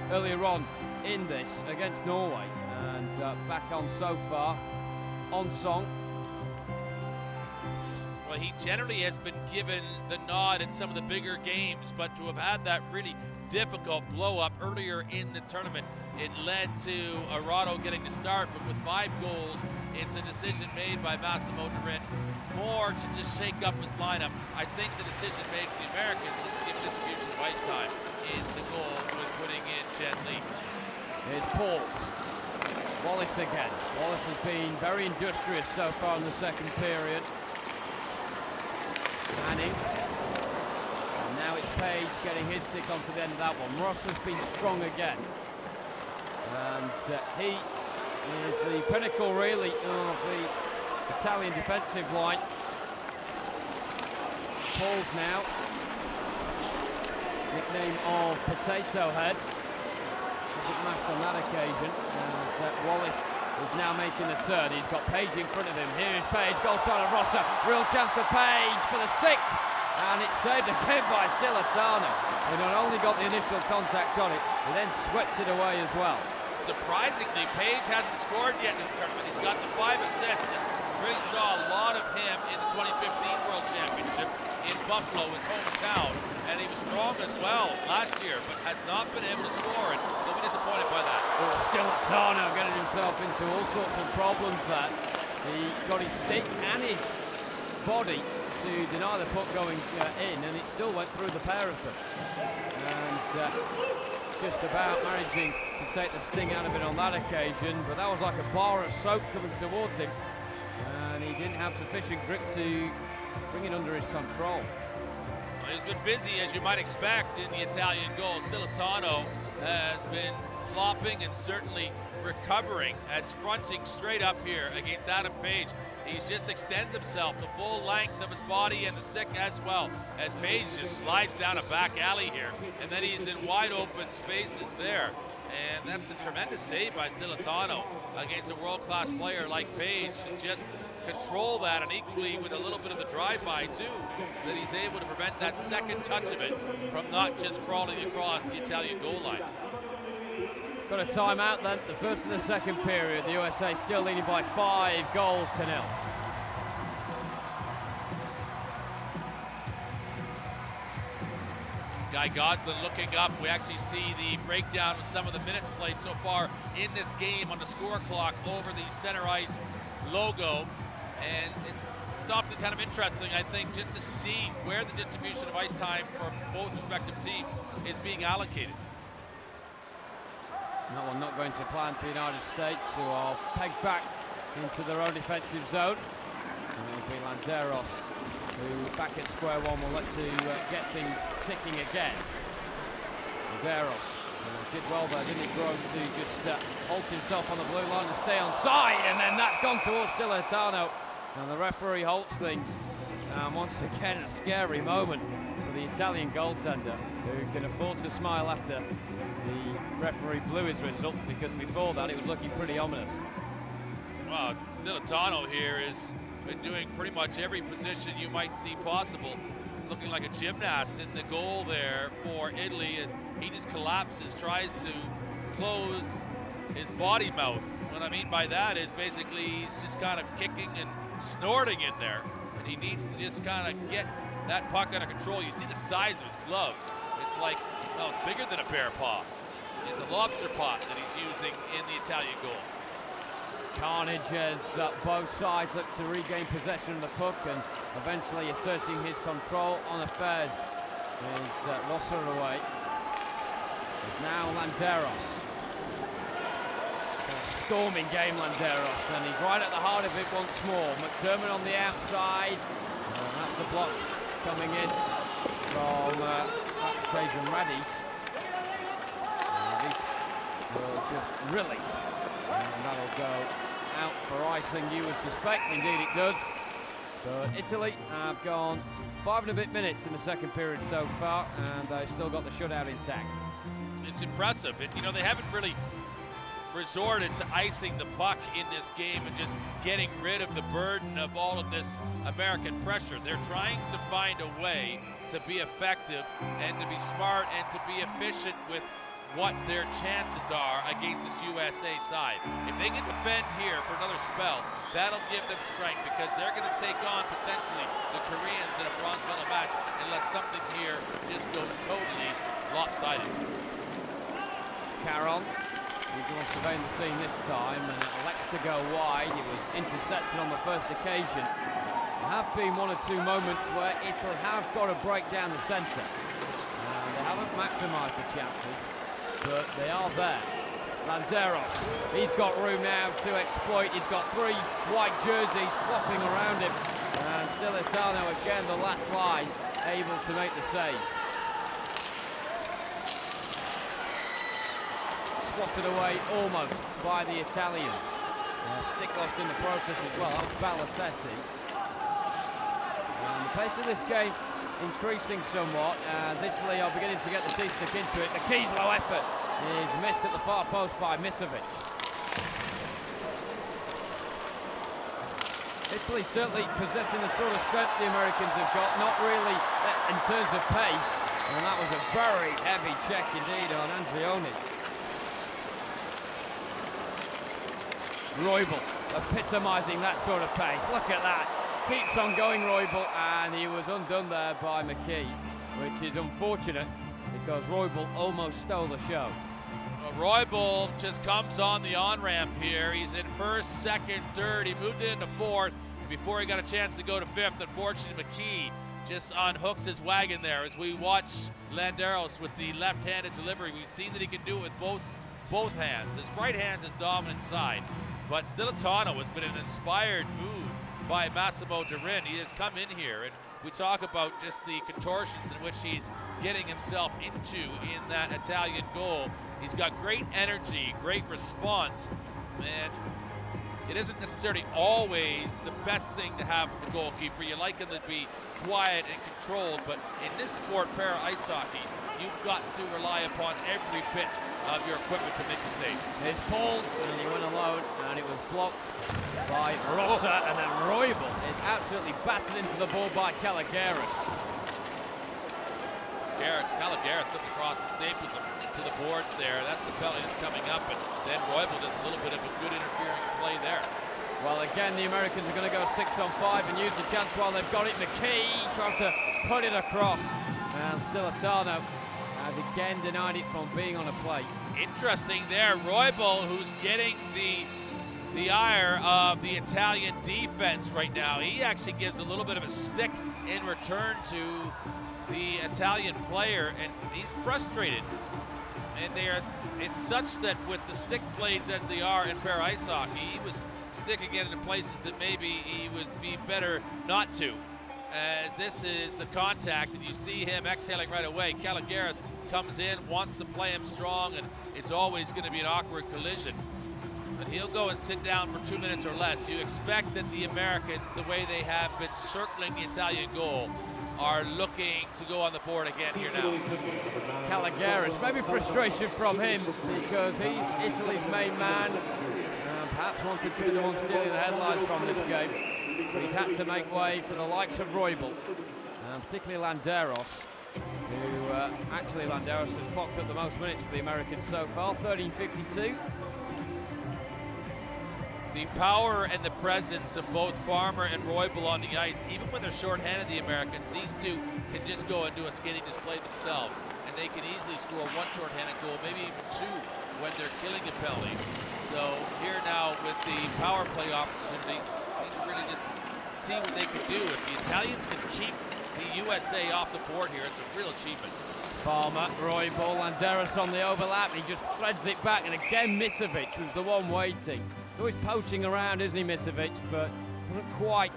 earlier on in this against Norway. And back on so far, on Song. Well, he generally has been given the nod in some of the bigger games, but to have had that really difficult blow-up earlier in the tournament, it led to Arado getting to start, but with 5 goals, it's a decision made by Massimo Durin, more to just shake up his lineup. I think the decision made for the Americans is to give distribution of ice time in the goal with putting in Jen Lee. Here's Pauls. Wallace again. Wallace has been very industrious so far in the second period. Manning. And now it's Page getting his stick onto the end of that one. Ross has been strong again. And he is the pinnacle, really, of the Italian defensive line. Pauls now. Nickname of Potato Head. Wasn't matched on that occasion. As Wallace is now making the turn. He's got Page in front of him. Here is Page, goal side of Rossa. Real chance for Page for the 6th. And it's saved again by Stilatano, who not only got the initial contact on it, he then swept it away as well. Surprisingly, Page hasn't scored yet in this tournament. He's got the 5 assists. And really saw a lot of him in the 2015 World Championships in Buffalo, his hometown. And he was strong as well last year, but has not been able to score, and he'll be disappointed by that. Oh, Stilatano getting himself into all sorts of problems there. He got his stick and his body to deny the puck going in, and it still went through the pair of them. And just about managing to take the sting out of it on that occasion, but that was like a bar of soap coming towards him, and he didn't have sufficient grip to bring it under his control. Well, he's been busy, as you might expect, in the Italian goal. Stilatano has been flopping and certainly recovering as fronting straight up here against Adam Page. He just extends himself the full length of his body and the stick as well, as Page just slides down a back alley here, and then he's in wide open spaces there. And that's a tremendous save by Stilatano against a world-class player like Page, and just control that, and equally with a little bit of the drive-by too, that he's able to prevent that second touch of it from not just crawling across the Italian goal line. Got a timeout then, the first of the second period. The USA still leading by 5 goals to 0. Guy Goslin looking up. We actually see the breakdown of some of the minutes played so far in this game on the score clock over the center ice logo. And it's often kind of interesting, I think, just to see where the distribution of ice time for both respective teams is being allocated. That one not going to plan for the United States, who are pegged back into their own defensive zone. And it'll be Landeros, who back at square one will look to get things ticking again. Landeros did well there, didn't he, Grove, to just halt himself on the blue line and stay on side, and then that's gone towards Stilatano. And the referee halts things. And once again, a scary moment for the Italian goaltender, who can afford to smile after the referee blew his whistle, because before that it was looking pretty ominous. Well, Stilatano here has been doing pretty much every position you might see possible, looking like a gymnast in the goal there for Italy, as he just collapses, tries to close his body mouth. What I mean by that is basically he's just kind of kicking and snorting in there, and he needs to just kind of get that puck under control. You see the size of his glove. It's like, well, it's bigger than a bear paw. It's a lobster pot that he's using in the Italian goal. Carnage as both sides look to regain possession of the puck and eventually asserting his control on affairs. Is Rosser away. It's now Landeros. A storming game, Landeros, and he's right at the heart of it once more. McDermott on the outside. And that's the block coming in from Fraser Radis. This will just release, and that'll go out for icing, you would suspect. Indeed it does. But Italy have gone 5 and a bit minutes in the second period so far, and they've still got the shutout intact. It's impressive. You know, they haven't really resorted to icing the puck in this game and just getting rid of the burden of all of this American pressure. They're trying to find a way to be effective and to be smart and to be efficient with what their chances are against this USA side. If they can defend here for another spell, that'll give them strength, because they're going to take on potentially the Koreans in a bronze medal match unless something here just goes totally lopsided. Caron, he's going to survey the scene this time and elects to go wide. It was intercepted on the first occasion. There have been 1 or 2 moments where Italy have got to break down the centre. They haven't maximised the chances, but they are there. Landeros, he's got room now to exploit. He's got 3 white jerseys flopping around him. And still Italiano again, the last line, able to make the save. Swatted away almost by the Italians. Stick lost in the process as well. That was Balasetti. And the pace of this game increasing somewhat as Italy are beginning to get the teeth stuck into it. The key's low effort is missed at the far post by Misovic. Italy certainly possessing the sort of strength the Americans have got, not really in terms of pace, and that was a very heavy check indeed on Andrioni. Roybal epitomising that sort of pace. Look at that. Keeps on going, Roybal, and he was undone there by McKee, which is unfortunate because Roybal almost stole the show. Well, Roybal just comes on the on-ramp here. He's in first, second, third. He moved it into fourth before he got a chance to go to fifth. Unfortunately, McKee just unhooks his wagon there as we watch Landeros with the left-handed delivery. We've seen that he can do it with both hands. His right hand's his dominant side. But Stilitano has been an inspired move by Massimo Durin. He has come in here, and we talk about just the contortions in which he's getting himself into in that Italian goal. He's got great energy, great response, and it isn't necessarily always the best thing to have for the goalkeeper. You like him to be quiet and controlled, but in this sport, para ice hockey, you've got to rely upon every bit of your equipment to make the save. His pulse, and he went alone, and it was blocked by Rossa, and then Roybal is absolutely battered into the ball by Caligaris. Caligaris comes across and staples him to the boards there. That's the penalty that's coming up, and then Roybal does a little bit of a good interfering play there. Well, again, the Americans are going to go 6-on-5 and use the chance while they've got it. McKee tries to put it across, and Stilitano has again denied it from being on a plate. Interesting there, Roybal, who's getting the ire of the Italian defense right now. He actually gives a little bit of a stick in return to the Italian player, and he's frustrated. And it's such that with the stick plays as they are in para ice hockey, he was sticking it into places that maybe he would be better not to. As this is the contact, and you see him exhaling right away. Caligaris comes in, wants to play him strong, and it's always going to be an awkward collision. But he'll go and sit down for 2 minutes or less. You expect that the Americans, the way they have been circling the Italian goal, are looking to go on the board again here now. Caligaris, maybe frustration from him because he's Italy's main man. Perhaps wanted to be the one stealing the headlines from this game. But he's had to make way for the likes of Roybal, particularly Landeros, who actually Landeros has clocked up the most minutes for the Americans so far, 13:52. The power and the presence of both Farmer and Roybal on the ice, even when they're shorthanded, the Americans, these two can just go and do a skating display themselves, and they can easily score one shorthanded goal, maybe even 2 when they're killing a penalty. So here now with the power play opportunity, they can really just see what they can do. If the Italians can keep the USA off the board here, it's a real achievement. Farmer, Roybal, Landeros on the overlap. He just threads it back, and again Misovic was the one waiting. He's always poaching around, isn't he, Misovic, but hasn't quite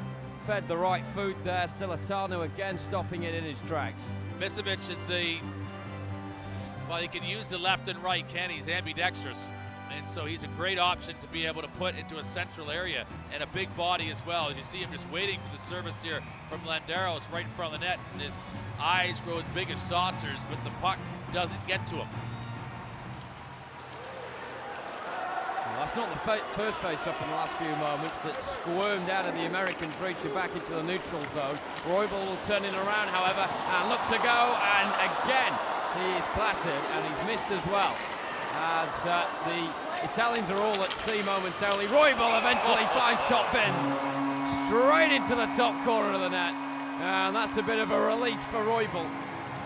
fed the right food there. Stilitano again stopping it in his tracks. Misovic is well, he can use the left and right, can he? He's ambidextrous. And so he's a great option to be able to put into a central area, and a big body as well. As you see him just waiting for the service here from Landeros right in front of the net, and his eyes grow as big as saucers, but the puck doesn't get to him. Well, that's not the first face-up in the last few moments that squirmed out of the Americans, reaching back into the neutral zone. Roybal will turn it around, however, and look to go, and again he is clattered, and he's missed as well. As the Italians are all at sea momentarily. Roybal eventually finds top bins, straight into the top corner of the net, and that's a bit of a release for Roybal,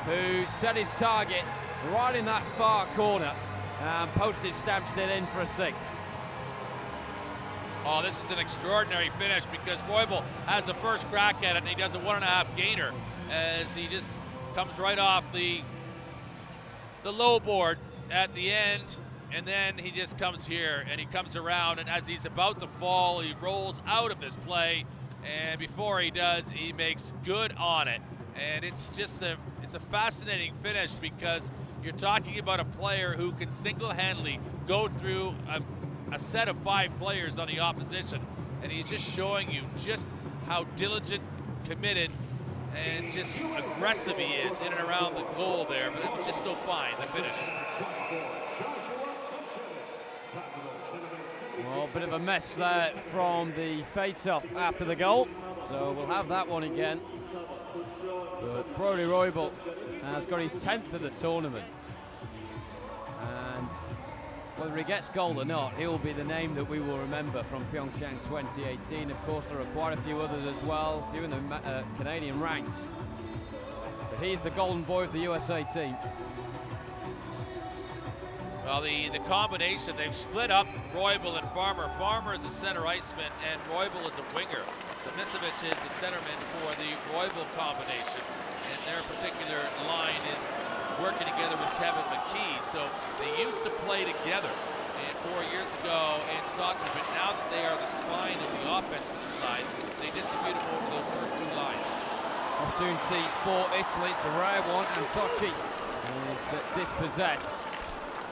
who set his target right in that far corner and postage stamped it in for a sink. Oh, this is an extraordinary finish because Roybal has the first crack at it, and he does a 1.5 gainer as he just comes right off the low board at the end, and then he just comes here and he comes around, and as he's about to fall, he rolls out of this play, and before he does, he makes good on it. And it's just it's a fascinating finish because you're talking about a player who can single-handedly go through a set of 5 players on the opposition, and he's just showing you just how diligent, committed, and just aggressive he is in and around the goal there. But it was just so fine, the finish. Well, a bit of a mess there from the face-off after the goal, so we'll have that one again. But Brody Roybal has got his 10th of the tournament, and whether he gets goal or not, he'll be the name that we will remember from PyeongChang 2018. Of course, there are quite a few others as well, a few in the Canadian ranks. But he's the golden boy of the USA team. Well, the combination, they've split up Roybal and Farmer. Farmer is a center iceman, and Roybal is a winger. Samicevic is the centerman for the Roybal combination, and their particular line is working together with Kevin McKee. So they used to play together and 4 years ago in Sochi, but now that they are the spine of the offensive side, they distribute them over those first 2 lines. Opportunity for Italy, it's a rare one, and Sochi is dispossessed.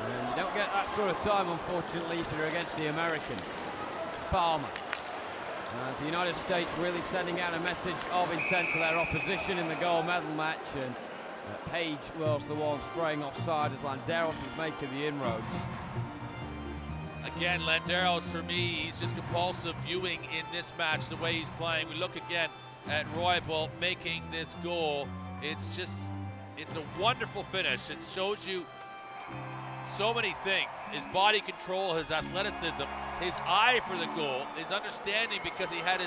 And you don't get that sort of time, unfortunately, if you're against the Americans. Farmer. As the United States really sending out a message of intent to their opposition in the gold medal match, and Page was the one straying offside as Landeros was making the inroads. Again, Landeros, for me, he's just compulsive viewing in this match, the way he's playing. We look again at Roybal making this goal. It's a wonderful finish. It shows you so many things. His body control, his athleticism, his eye for the goal, his understanding, because he had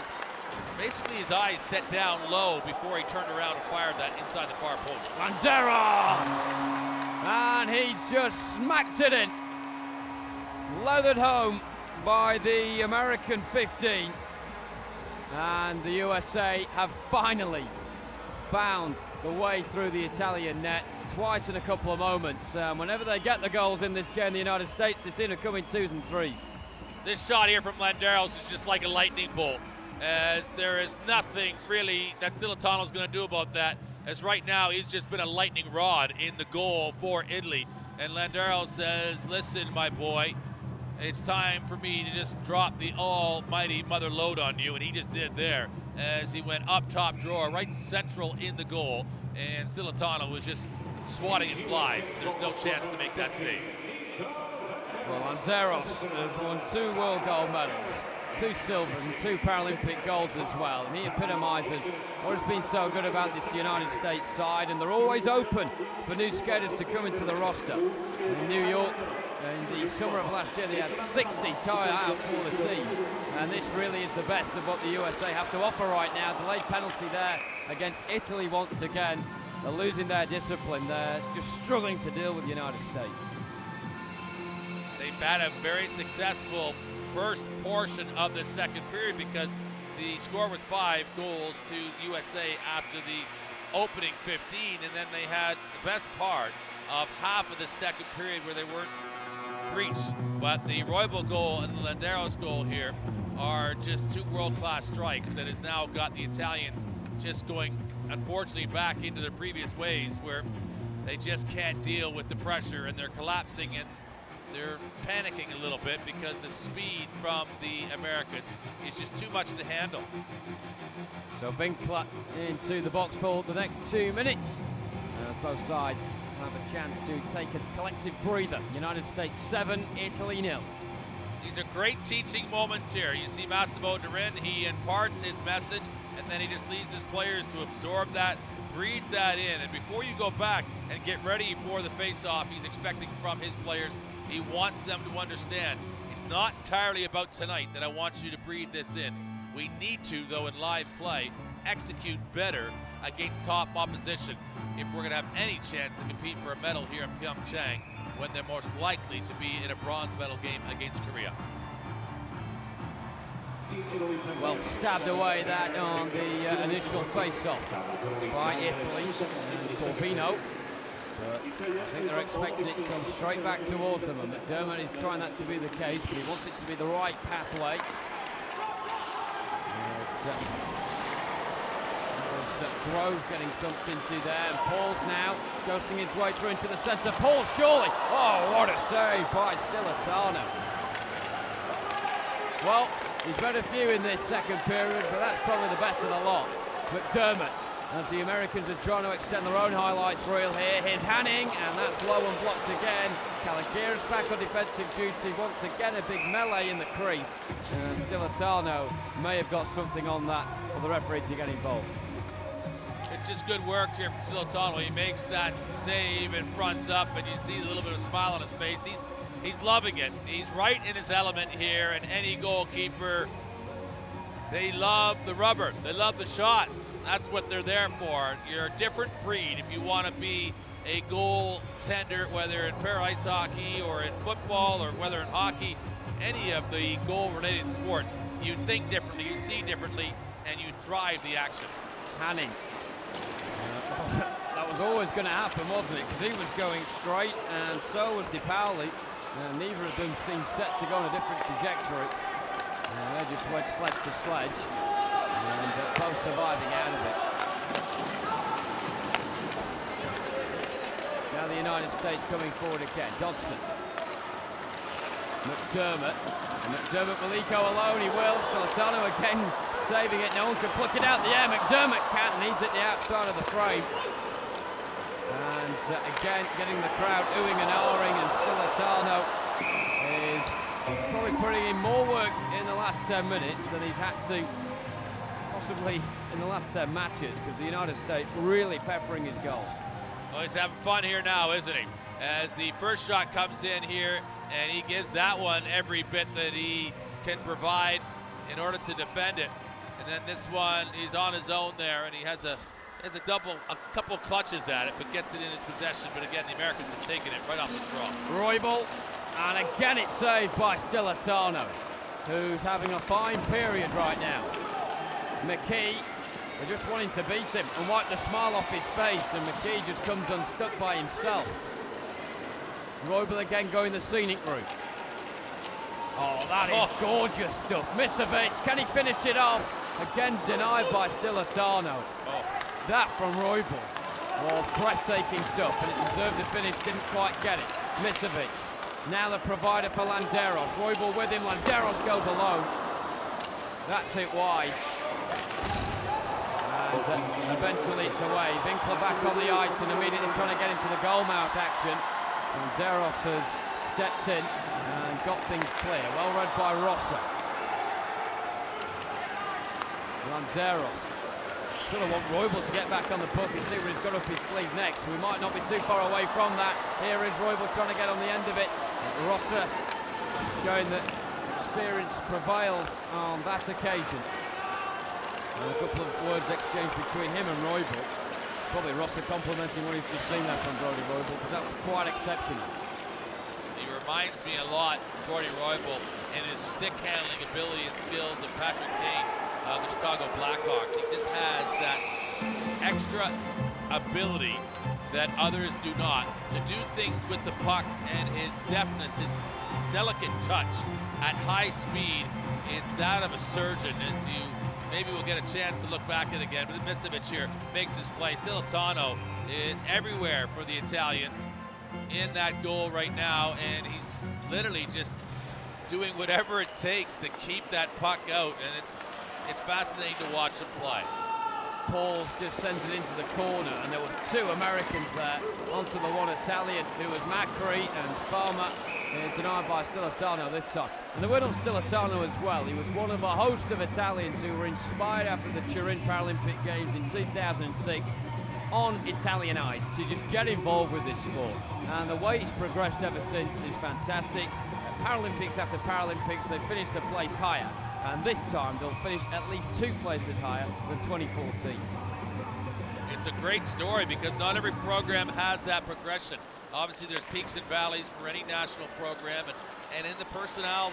basically his eyes set down low before he turned around and fired that inside the far post. Landeros! And he's just smacked it in. Leathered home by the American 15. And the USA have finally found the way through the Italian net twice in a couple of moments. Whenever they get the goals in this game, the United States, they seem to come in 2s and 3s. This shot here from Landeros is just like a lightning bolt, as there is nothing really that Stilatano's going to do about that, as right now he's just been a lightning rod in the goal for Italy. And Landeros says, listen, my boy, it's time for me to just drop the almighty mother load on you, and he just did there as he went up top drawer, right central in the goal, and Stilatano was just swatting at flies. There's no chance to make that save. Well, Landeros has won 2 world gold medals, 2 silver and 2 Paralympic golds as well, and he epitomises what has been so good about this United States side, and they're always open for new skaters to come into the roster. In New York, in the summer of last year, they had 60 tie out for the team, and this really is the best of what the USA have to offer right now. Delayed penalty there against Italy once again. They're losing their discipline. They're just struggling to deal with the United States. They've had a very successful first portion of the second period because the score was 5 goals to USA after the opening 15, and then they had the best part of half of the second period where they weren't breached. But the Roybal goal and the Landeros goal here are just 2 world-class strikes that has now got the Italians just going, unfortunately, back into their previous ways where they just can't deal with the pressure and they're collapsing. And they're panicking a little bit because the speed from the Americans is just too much to handle. So Winkler into the box for the next 2 minutes. As both sides have a chance to take a collective breather. United States 7, Italy 0. These are great teaching moments here. You see Massimo Durin, he imparts his message, and then he just leaves his players to absorb that, breathe that in. And before you go back and get ready for the face-off, he's expecting from his players, he wants them to understand, it's not entirely about tonight that I want you to breathe this in. We need to, though, in live play, execute better against top opposition if we're going to have any chance to compete for a medal here in PyeongChang when they're most likely to be in a bronze medal game against Korea. Well, stabbed away that on the initial face-off by Italy. Corvino. But I think they're expecting it to come straight back towards them, and McDermott is trying that to be the case, but he wants it to be the right pathway. Grove getting dumped into there, and Paul's now ghosting his way through into the centre. Paul surely. Oh, what a save by Stilatano. Well, he's made a few in this second period, but that's probably the best of the lot. McDermott, as the Americans are trying to extend their own highlights reel here. Here's Hanning, and that's low and blocked again. Kalakira's back on defensive duty. Once again, a big melee in the crease. And Stilatano may have got something on that for the referee to get involved. It's just good work here from Stilatano. He makes that save and fronts up, and you see a little bit of a smile on his face. He's loving it. He's right in his element here, and any goalkeeper, they love the rubber. They love the shots. That's what they're there for. You're a different breed if you want to be a goaltender, whether in para ice hockey or in football or whether in hockey, any of the goal-related sports. You think differently, you see differently, and you thrive the action. Hanning. That was always going to happen, wasn't it? Because he was going straight, and so was De Pauli. Neither of them seemed set to go on a different trajectory. They just went sledge to sledge, and both surviving out of it. Now the United States coming forward again. Dodson. McDermott. And McDermott, will he go alone? He will. Stilatano again saving it. No one can pluck it out the air. McDermott can't, and he's at the outside of the frame. And again, getting the crowd oohing and ahhing, and Stilatano is probably putting in more work in the last 10 minutes than he's had to possibly in the last 10 matches, because the United States really peppering his goals. Well, he's having fun here now, isn't he? As the first shot comes in here, and he gives that one every bit that he can provide in order to defend it. And then this one, he's on his own there, and he has a couple clutches at it, but gets it in his possession. But again, the Americans have taken it right off the draw. Roybal, and again it's saved by Stilatano, who's having a fine period right now. McKee, they're just wanting to beat him and wipe the smile off his face, and McKee just comes unstuck by himself. Roybal again going the scenic route. Oh, that is gorgeous stuff. Misovic, can he finish it off? Again denied by Stilatano. That from Roybal. Oh, breathtaking stuff, and it deserved a finish, didn't quite get it. Misovic, now the provider for Landeros. Roybal with him, Landeros goes alone. That's hit wide. And eventually it's away. Winkler back on the ice and immediately trying to get into the goal mouth action. Landeros has stepped in and got things clear. Well read by Rossa. Landeros. Sort of want Roybal to get back on the puck and see what he's got up his sleeve next. We might not be too far away from that. Here is Roybal trying to get on the end of it. Rossa showing that experience prevails on that occasion. And a couple of words exchanged between him and Roybal. Probably Rossa complimenting what he's just seen there from Brody Roybal, because that was quite exceptional. He reminds me a lot, Brody Roybal, in his stick handling ability and skills of Patrick Kane of the Chicago Blackhawks. He just has that extra ability that others do not, to do things with the puck, and his deftness, his delicate touch at high speed. It's that of a surgeon, as you maybe we'll get a chance to look back at it again. But Misovic here makes his play. Stilatano is everywhere for the Italians in that goal right now, and he's literally just doing whatever it takes to keep that puck out, and it's fascinating to watch them play. Pauls just sends it into the corner, and there were two Americans there onto the one Italian, who was Macri, and Farmer is denied by Stilitano this time. And the win on Stilitano as well. He was one of a host of Italians who were inspired after the Turin Paralympic Games in 2006 on Italian ice to just get involved with this sport. And the way it's progressed ever since is fantastic. Paralympics after Paralympics, they finished a place higher. And this time they'll finish at least 2 places higher than 2014. It's a great story because not every program has that progression. Obviously there's peaks and valleys for any national program, and in the personnel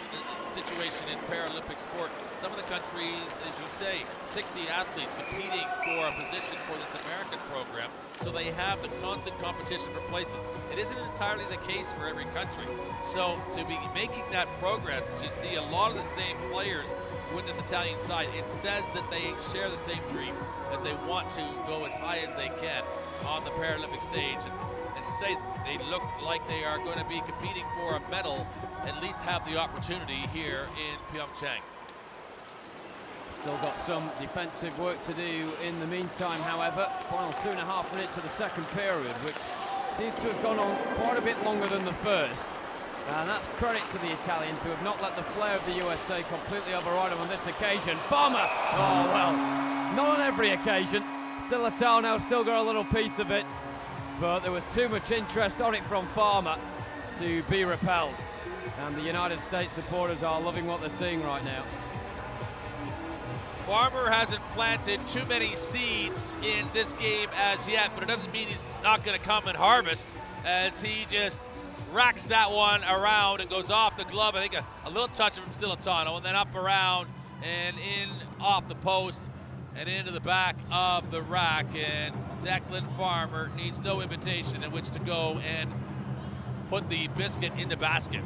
situation in Paralympic sport, some of the countries, as you say, 60 athletes competing for a position for this American program, so they have the constant competition for places. It isn't entirely the case for every country. So to be making that progress, as you see a lot of the same players with this Italian side, it says that they share the same dream, that they want to go as high as they can on the Paralympic stage. And as you say, they look like they are going to be competing for a medal, at least have the opportunity here in PyeongChang. Still got some defensive work to do in the meantime, however. Final 2.5 minutes of the second period, which seems to have gone on quite a bit longer than the first. And that's credit to the Italians, who have not let the flair of the USA completely override them on this occasion. Farmer! Oh, well, not on every occasion. Stilitano still got a little piece of it, but there was too much interest on it from Farmer to be repelled. And the United States supporters are loving what they're seeing right now. Farmer hasn't planted too many seeds in this game as yet, but it doesn't mean he's not going to come and harvest, as he just racks that one around and goes off the glove. I think a little touch from Stilitano, and then up around and in off the post and into the back of the rack. And Declan Farmer needs no invitation in which to go and put the biscuit in the basket.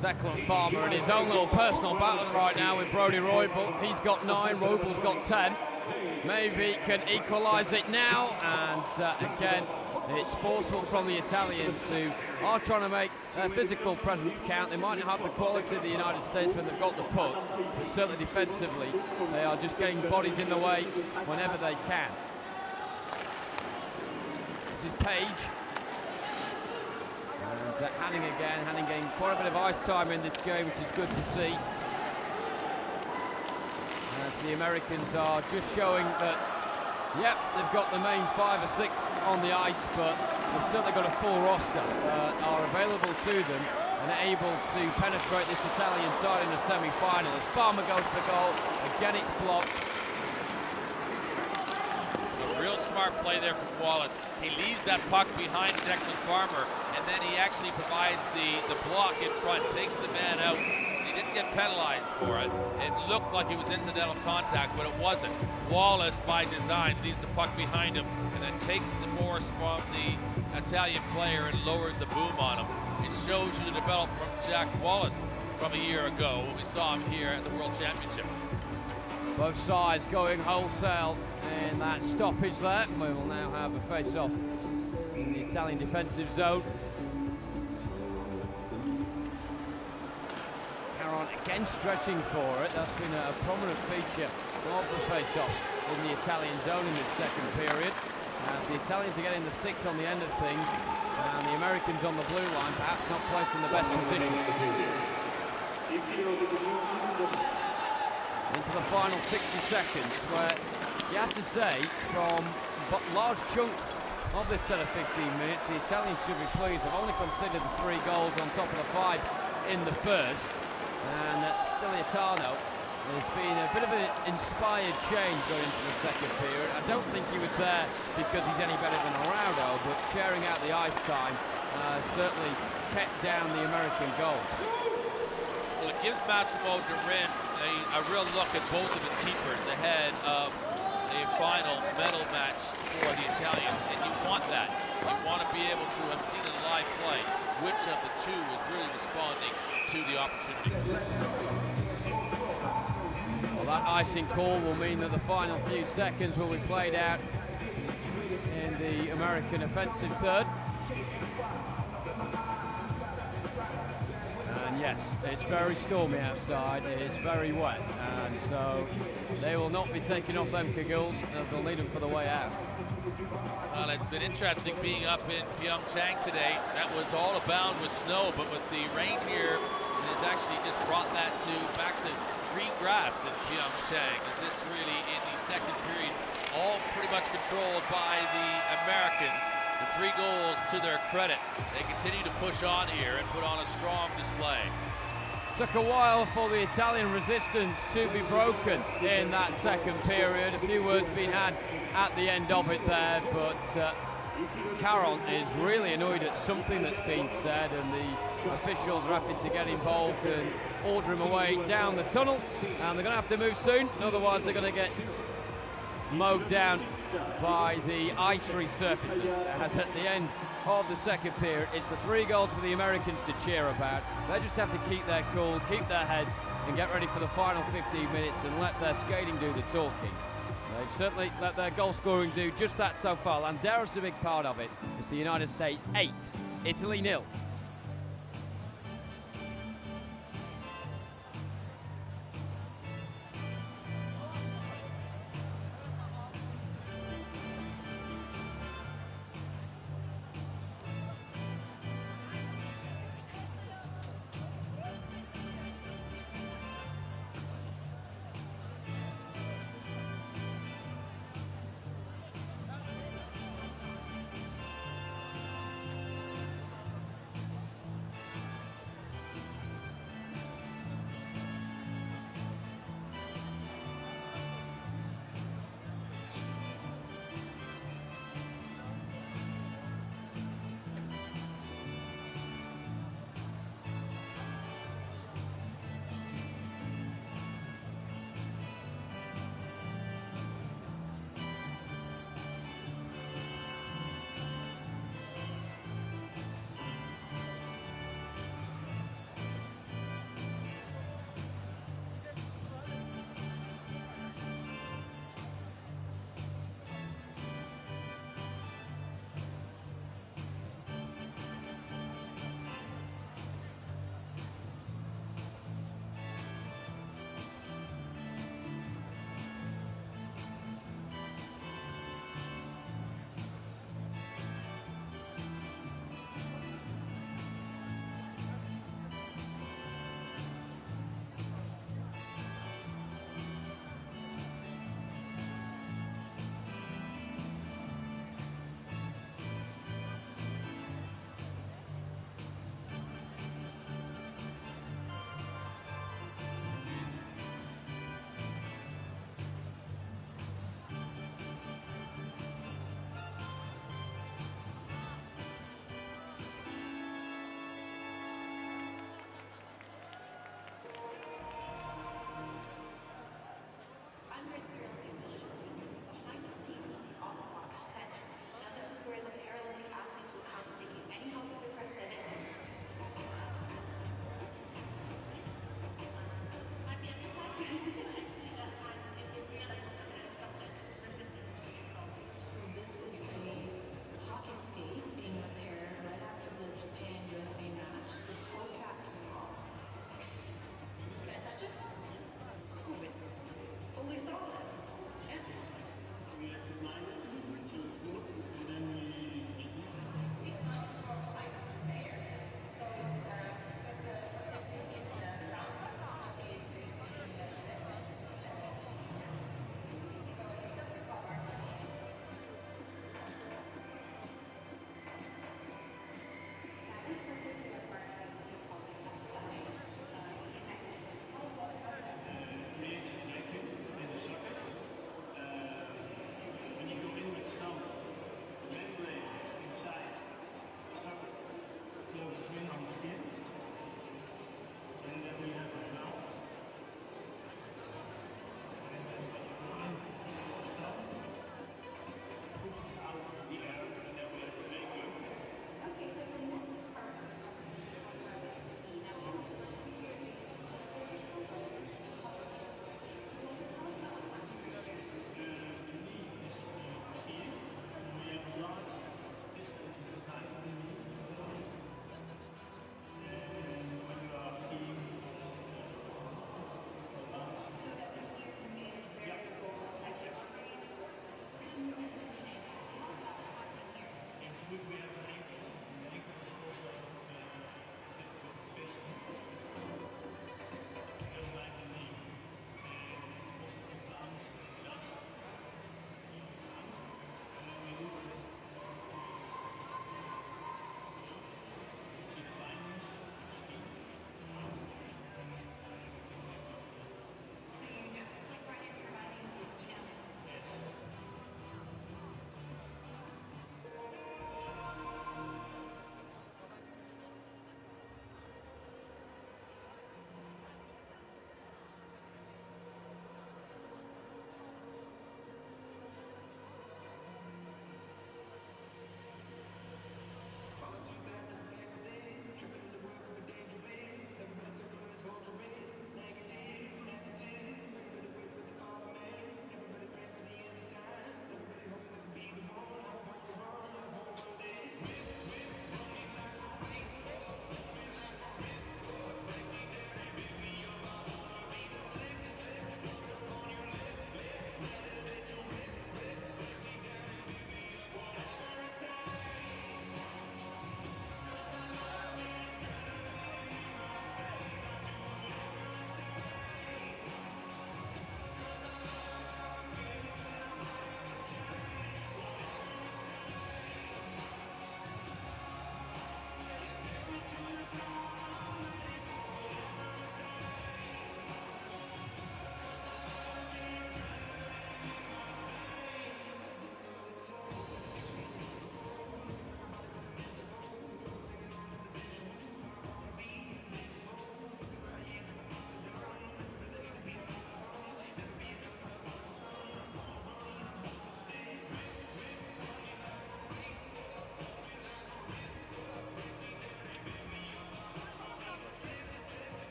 Declan Farmer in his own little personal battle right now with Brodie Roybal. He's got 9, Roybal's got 10. Maybe can equalise it now, and again, it's forceful from the Italians, who are trying to make their physical presence count. They might not have the quality of the United States when they've got the puck, but certainly defensively, they are just getting bodies in the way whenever they can. This is Page. And Hanning again. Hanning getting quite a bit of ice time in this game, which is good to see. As the Americans are just showing that, yep, they've got the main 5 or 6 on the ice, but they've certainly got a full roster that are available to them and able to penetrate this Italian side in the semi-final. As Farmer goes for goal, again it's blocked. A real smart play there from Wallace. He leaves that puck behind Declan Farmer, and then he actually provides the block in front, takes the man out. He didn't get penalized for it. It looked like it was incidental contact, but it wasn't. Wallace, by design, leaves the puck behind him and then takes the force from the Italian player and lowers the boom on him. It shows you the development from Jack Wallace from a year ago when we saw him here at the World Championships. Both sides going wholesale in that stoppage there. We will now have a face-off in the Italian defensive zone. Caron again stretching for it. That's been a prominent feature of the face-offs in the Italian zone in this second period. As the Italians are getting the sticks on the end of things, and the Americans on the blue line perhaps not placed in the best position. Into the final 60 seconds, where you have to say, from large chunks of this set of 15 minutes, the Italians should be pleased. They've only considered the 3 goals on top of the 5 in the first, and Stilitano has been a bit of an inspired change going into the second period. I don't think he was there because he's any better than Araujo, but sharing out the ice time certainly kept down the American goals. Well, it gives Massimo Durin a real look at both of his keepers ahead of a final medal match for the Italians, and you want that. You want to be able to have seen a live play which of the two is really responding to the opportunity. Well, that icing call will mean that the final few seconds will be played out in the American offensive third. And yes, it's very stormy outside, it's very wet, and so they will not be taking off them kegels as they'll need them for the way out. Well, it's been interesting being up in PyeongChang today. That was all abound with snow, but with the rain here, it has actually just brought that back to green grass in PyeongChang. Is this really in the second period, all pretty much controlled by the Americans? The 3 goals to their credit. They continue to push on here and put on a strong display. Took a while for the Italian resistance to be broken in that second period. A few words being had at the end of it there, but Caron is really annoyed at something that's been said, and the officials are having to get involved and order him away down the tunnel, and they're going to have to move soon, otherwise they're going to get mowed down by the ice resurfaces. As at the end of the second period, it's the 3 goals for the Americans to cheer about. They just have to keep their cool, keep their heads, and get ready for the final 15 minutes and let their skating do the talking. They've certainly let their goal scoring do just that so far. Landeros a big part of it. It's the United States 8, Italy 0.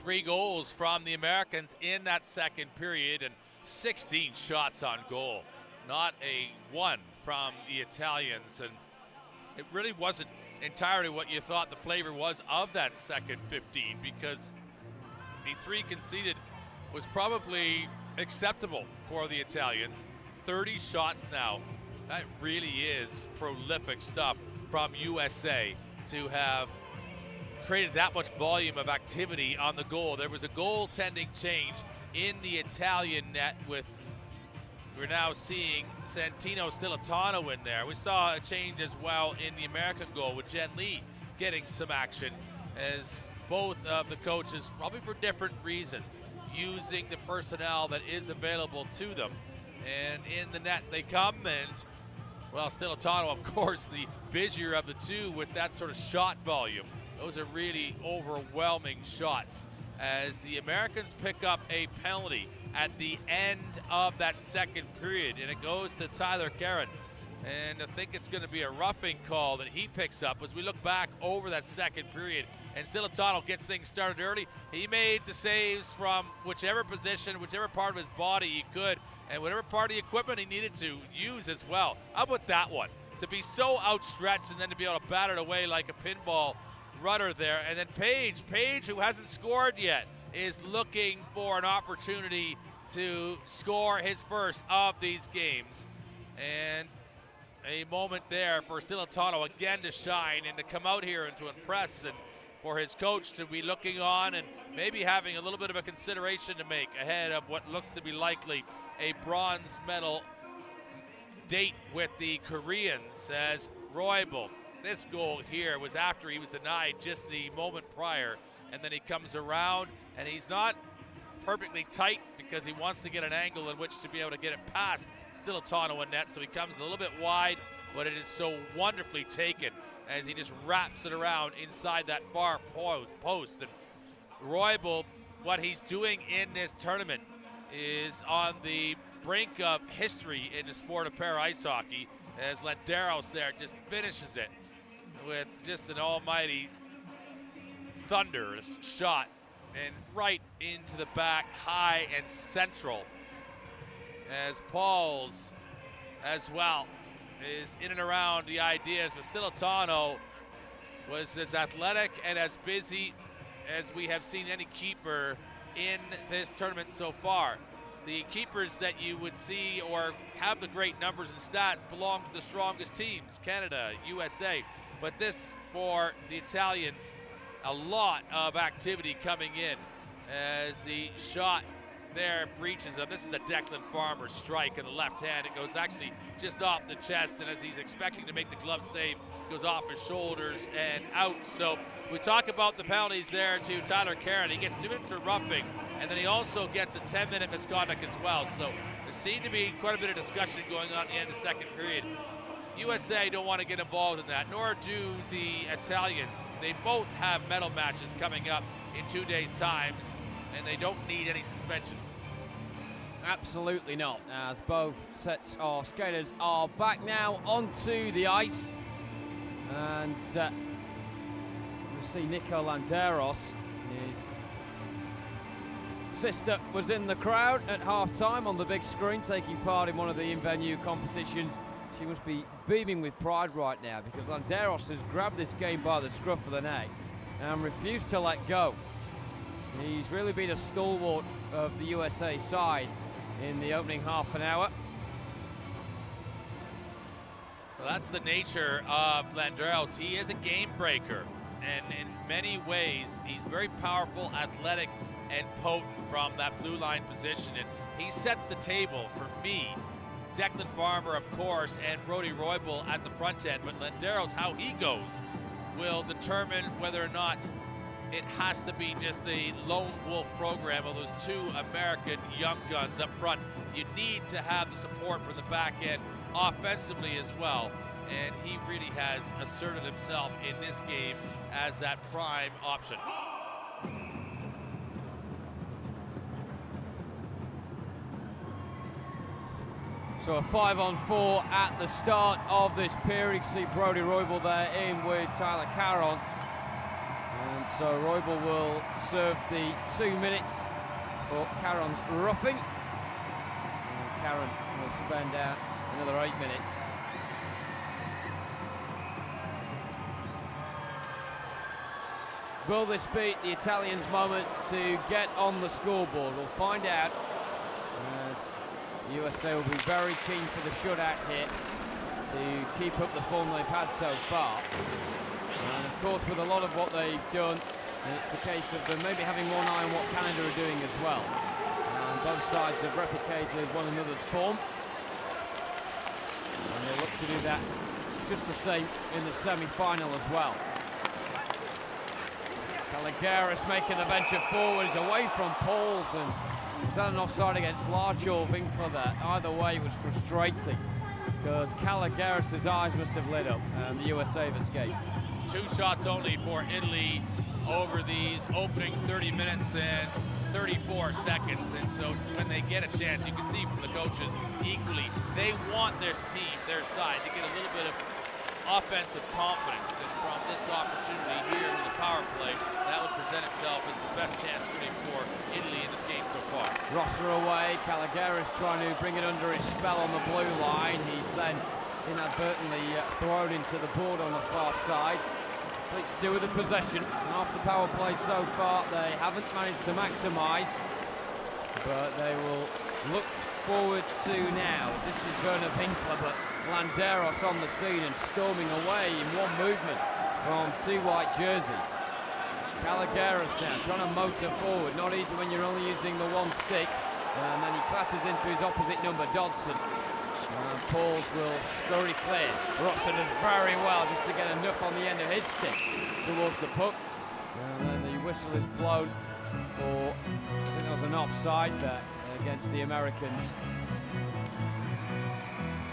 3 goals from the Americans in that second period and 16 shots on goal. Not a one from the Italians, and it really wasn't entirely what you thought the flavor was of that second 15, because the 3 conceded was probably acceptable for the Italians. 30 shots now. That really is prolific stuff from USA to have created that much volume of activity on the goal. There was a goaltending change in the Italian net with, we're now seeing Santino Stilitano in there. We saw a change as well in the American goal with Jen Lee getting some action, as both of the coaches, probably for different reasons, using the personnel that is available to them. And in the net they come, and well, Stilitano, of course, the busier of the two with that sort of shot volume. Those are really overwhelming shots as the Americans pick up a penalty at the end of that second period, and it goes to Tyler Caron. And I think it's going to be a roughing call that he picks up as we look back over that second period. And Stilitano gets things started early. He made the saves from whichever position, whichever part of his body he could, and whatever part of the equipment he needed to use as well. How about that one? To be so outstretched and then to be able to bat it away like a pinball rudder there. And then Page, who hasn't scored yet, is looking for an opportunity to score his first of these games. And a moment there for Stilitano again to shine and to come out here and to impress, and for his coach to be looking on and maybe having a little bit of a consideration to make ahead of what looks to be likely a bronze medal date with the Koreans, as Roybal, this goal here was after he was denied just the moment prior, and then he comes around and he's not perfectly tight because he wants to get an angle in which to be able to get it past Stilitano in net, so he comes a little bit wide, but it is so wonderfully taken as he just wraps it around inside that far post. And Roybal, what he's doing in this tournament is on the brink of history in the sport of para ice hockey, as Landeros there just finishes it with just an almighty thunderous shot and right into the back, high and central, as Pauls as well is in and around the ideas. But Stilitano was as athletic and as busy as we have seen any keeper in this tournament so far. The keepers that you would see or have the great numbers and stats belong to the strongest teams, Canada, USA. But this, for the Italians, a lot of activity coming in as the shot there breaches of, this is the Declan Farmer strike in the left hand. It goes actually just off the chest, and as he's expecting to make the glove save, goes off his shoulders and out. So we talk about the penalties there to Tyler Caron. He gets 2 minutes for roughing, and then he also gets a 10-minute misconduct as well. So there seemed to be quite a bit of discussion going on at the end of the second period. USA don't want to get involved in that, nor do the Italians. They both have medal matches coming up in 2 days' time, and they don't need any suspensions. Absolutely not, as both sets of skaters are back now onto the ice. And we see Nico Landeros. His sister was in the crowd at half-time on the big screen, taking part in one of the in-venue competitions. She must be beaming with pride right now, because Landeros has grabbed this game by the scruff of the neck and refused to let go. He's really been a stalwart of the USA side in the opening half an hour. Well, that's the nature of Landeros. He is a game breaker, and in many ways, he's very powerful, athletic, and potent from that blue line position. And he sets the table for me. Declan Farmer, of course, and Brody Roybal at the front end, but Landeros, how he goes, will determine whether or not it has to be just the lone wolf program of those 2 American young guns up front. You need to have the support from the back end offensively as well, and he really has asserted himself in this game as that prime option. So a 5-on-4 at the start of this period. You can see Brody Roybal there in with Tyler Caron. And And so Roybal will serve the 2 minutes for Karon's roughing. And Karon will spend out another 8 minutes. Will this be the Italians' moment to get on the scoreboard? We'll find out, as the USA will be very keen for the shutout here to keep up the form they've had so far. And of course, with a lot of what they've done, it's a case of them maybe having one eye on what Canada are doing as well. And both sides have replicated one another's form. And they'll look to do that just the same in the semi-final as well. Caligaris making the venture forwards away from Pauls, and was that an offside against Large or Winkler there? Either way, it was frustrating because Caligaris' eyes must have lit up and the USA have escaped. 2 shots only for Italy over these opening 30 minutes and 34 seconds, and so when they get a chance, you can see from the coaches equally, they want their team, their side, to get a little bit of offensive confidence, and from this opportunity here with the power play, that would present itself as the best chance for Italy in this game so far. Rosser away, Caligaris trying to bring it under his spell on the blue line. He's then inadvertently thrown into the board on the far side. Fleets do with the possession. Half the power play so far, they haven't managed to maximise, but they will look forward to now. This is Werner Winkler, but Landeros on the scene and storming away in one movement from 2 white jerseys. Caligaris now trying to motor forward, not easy when you're only using the one stick, and then he clatters into his opposite number, Dodson. And Pauls will scurry clear. Rosser does very well just to get enough on the end of his stick towards the puck. And then the whistle is blown for, I think there was an offside there against the Americans.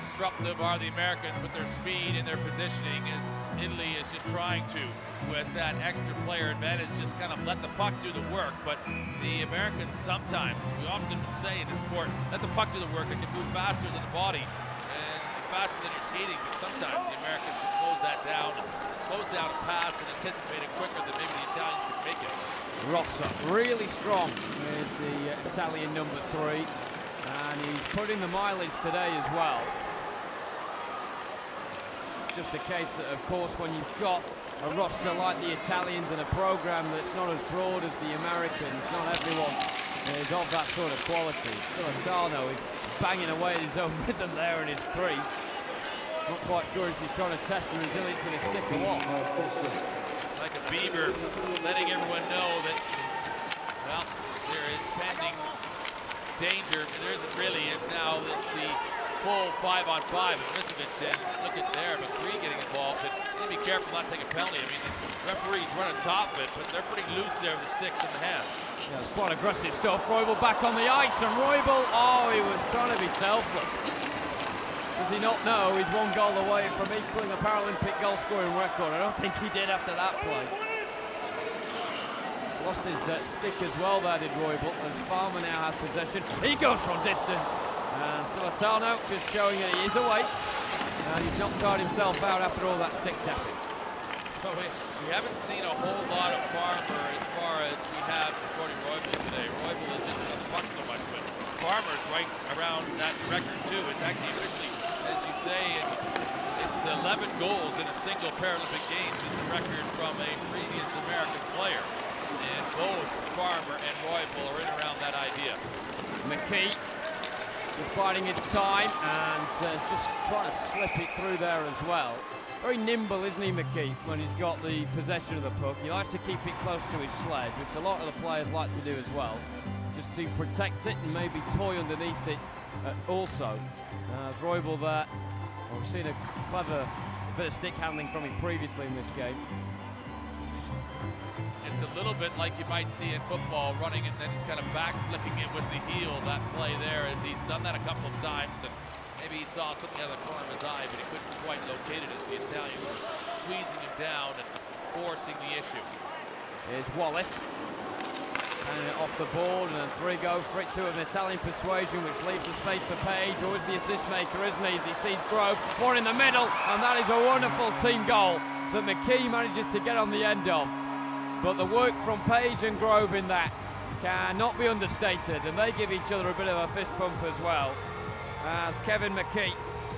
Disruptive are the Americans with their speed and their positioning, as Italy is just trying to, with that extra player advantage, just kind of let the puck do the work. But the Americans sometimes, we often would say in this sport, let the puck do the work. It can move faster than the body and faster than your skating, but sometimes the Americans can close down a pass and anticipate it quicker than maybe the Italians can make it. Rosser, really strong, is the Italian number 3, and he's put in the mileage today as well. Just a case that, of course, when you've got a roster like the Italians and a program that's not as broad as the Americans, not everyone is of that sort of quality. Still is banging away at his own rhythm there in his crease. Not quite sure if he's trying to test the resilience of his stick or what. Like a beaver, letting everyone know that, well, there is pending danger. There isn't really, is now. It's the full 5-on-5 of Misevic, and look at there, McCree getting involved. And you need to be careful not to take a penalty. I mean, the referee's running top of it, but they're pretty loose there with the sticks in the hands. Yeah, it's quite aggressive stuff. Roybal back on the ice, and Roybal, oh, he was trying to be selfless. Does he not know he's 1 goal away from equaling a Paralympic goal-scoring record? I don't think he did after that play. Lost his stick as well there, did Roybal, as Farmer now has possession. He goes from distance. And Stilatano just showing that he is awake, and he's not tired himself out after all that stick tapping. But we haven't seen a whole lot of Farmer as far as we have recording Roybal today. Roybal is just on the puck so much, but Farmer's right around that record too. It's actually officially, as you say, it's 11 goals in a single Paralympic Games. Is the record from a previous American player. And both Farmer and Roybal are in around that idea. McKee just biding his time and just trying to slip it through there as well. Very nimble, isn't he, McKee, when he's got the possession of the puck. He likes to keep it close to his sledge, which a lot of the players like to do as well, just to protect it and maybe toy underneath it also. As Roybal there, well, we've seen a clever bit of stick handling from him previously in this game. It's a little bit like you might see in football, running and then just kind of back flicking it with the heel, that play there, as he's done that a couple of times, and maybe he saw something out of the corner of his eye, but he couldn't quite locate it as the Italians were squeezing him down and forcing the issue. Here's Wallace, handing it off the board, and then 3 go for it, 2 of an Italian persuasion, which leaves the space for Page, who is the assist maker, isn't he, as he sees Grove, 1 in the middle, and that is a wonderful team goal that McKee manages to get on the end of. But the work from Page and Grove in that cannot be understated, and they give each other a bit of a fist bump as well, as Kevin McKee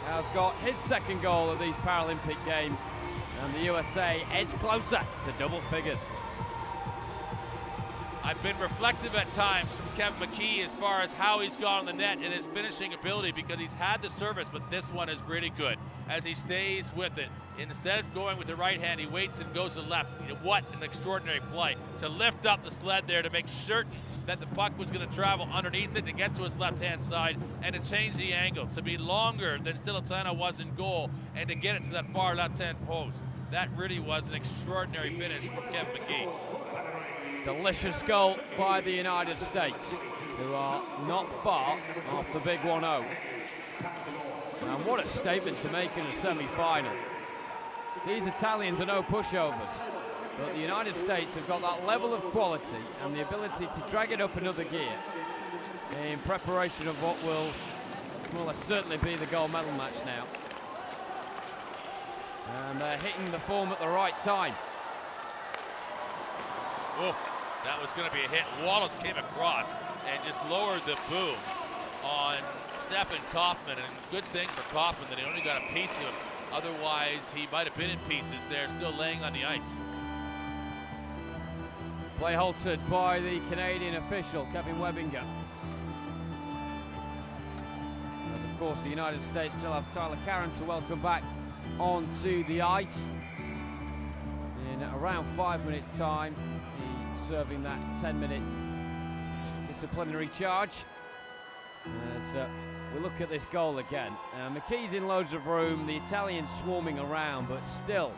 has got his second goal of these Paralympic Games, and the USA edge closer to double figures. I've been reflective at times from Kevin McKee as far as how he's gone on the net and his finishing ability, because he's had the service, but this one is really good as he stays with it. Instead of going with the right hand, he waits and goes to the left. What an extraordinary play to lift up the sled there to make certain that the puck was going to travel underneath it to get to his left-hand side and to change the angle, to be longer than Stilatano was in goal and to get it to that far left-hand post. That really was an extraordinary finish from Kevin McKee. Delicious goal by the United States, who are not far off the big 1-0. And what a statement to make in a semi-final. These Italians are no pushovers, but the United States have got that level of quality and the ability to drag it up another gear in preparation of what will certainly be the gold medal match now. And they're hitting the form at the right time. Oh, that was going to be a hit. Wallace came across and just lowered the boom on Stefan Kaufman, and good thing for Kaufman that he only got a piece of him. Otherwise, he might have been in pieces there, still laying on the ice. Play halted by the Canadian official, Kevin Webbinger. And of course, the United States still have Tyler Caron to welcome back onto the ice. In around 5 minutes' time, he's serving that 10-minute disciplinary charge. As we look at this goal again. McKee's in loads of room, the Italians swarming around, but still,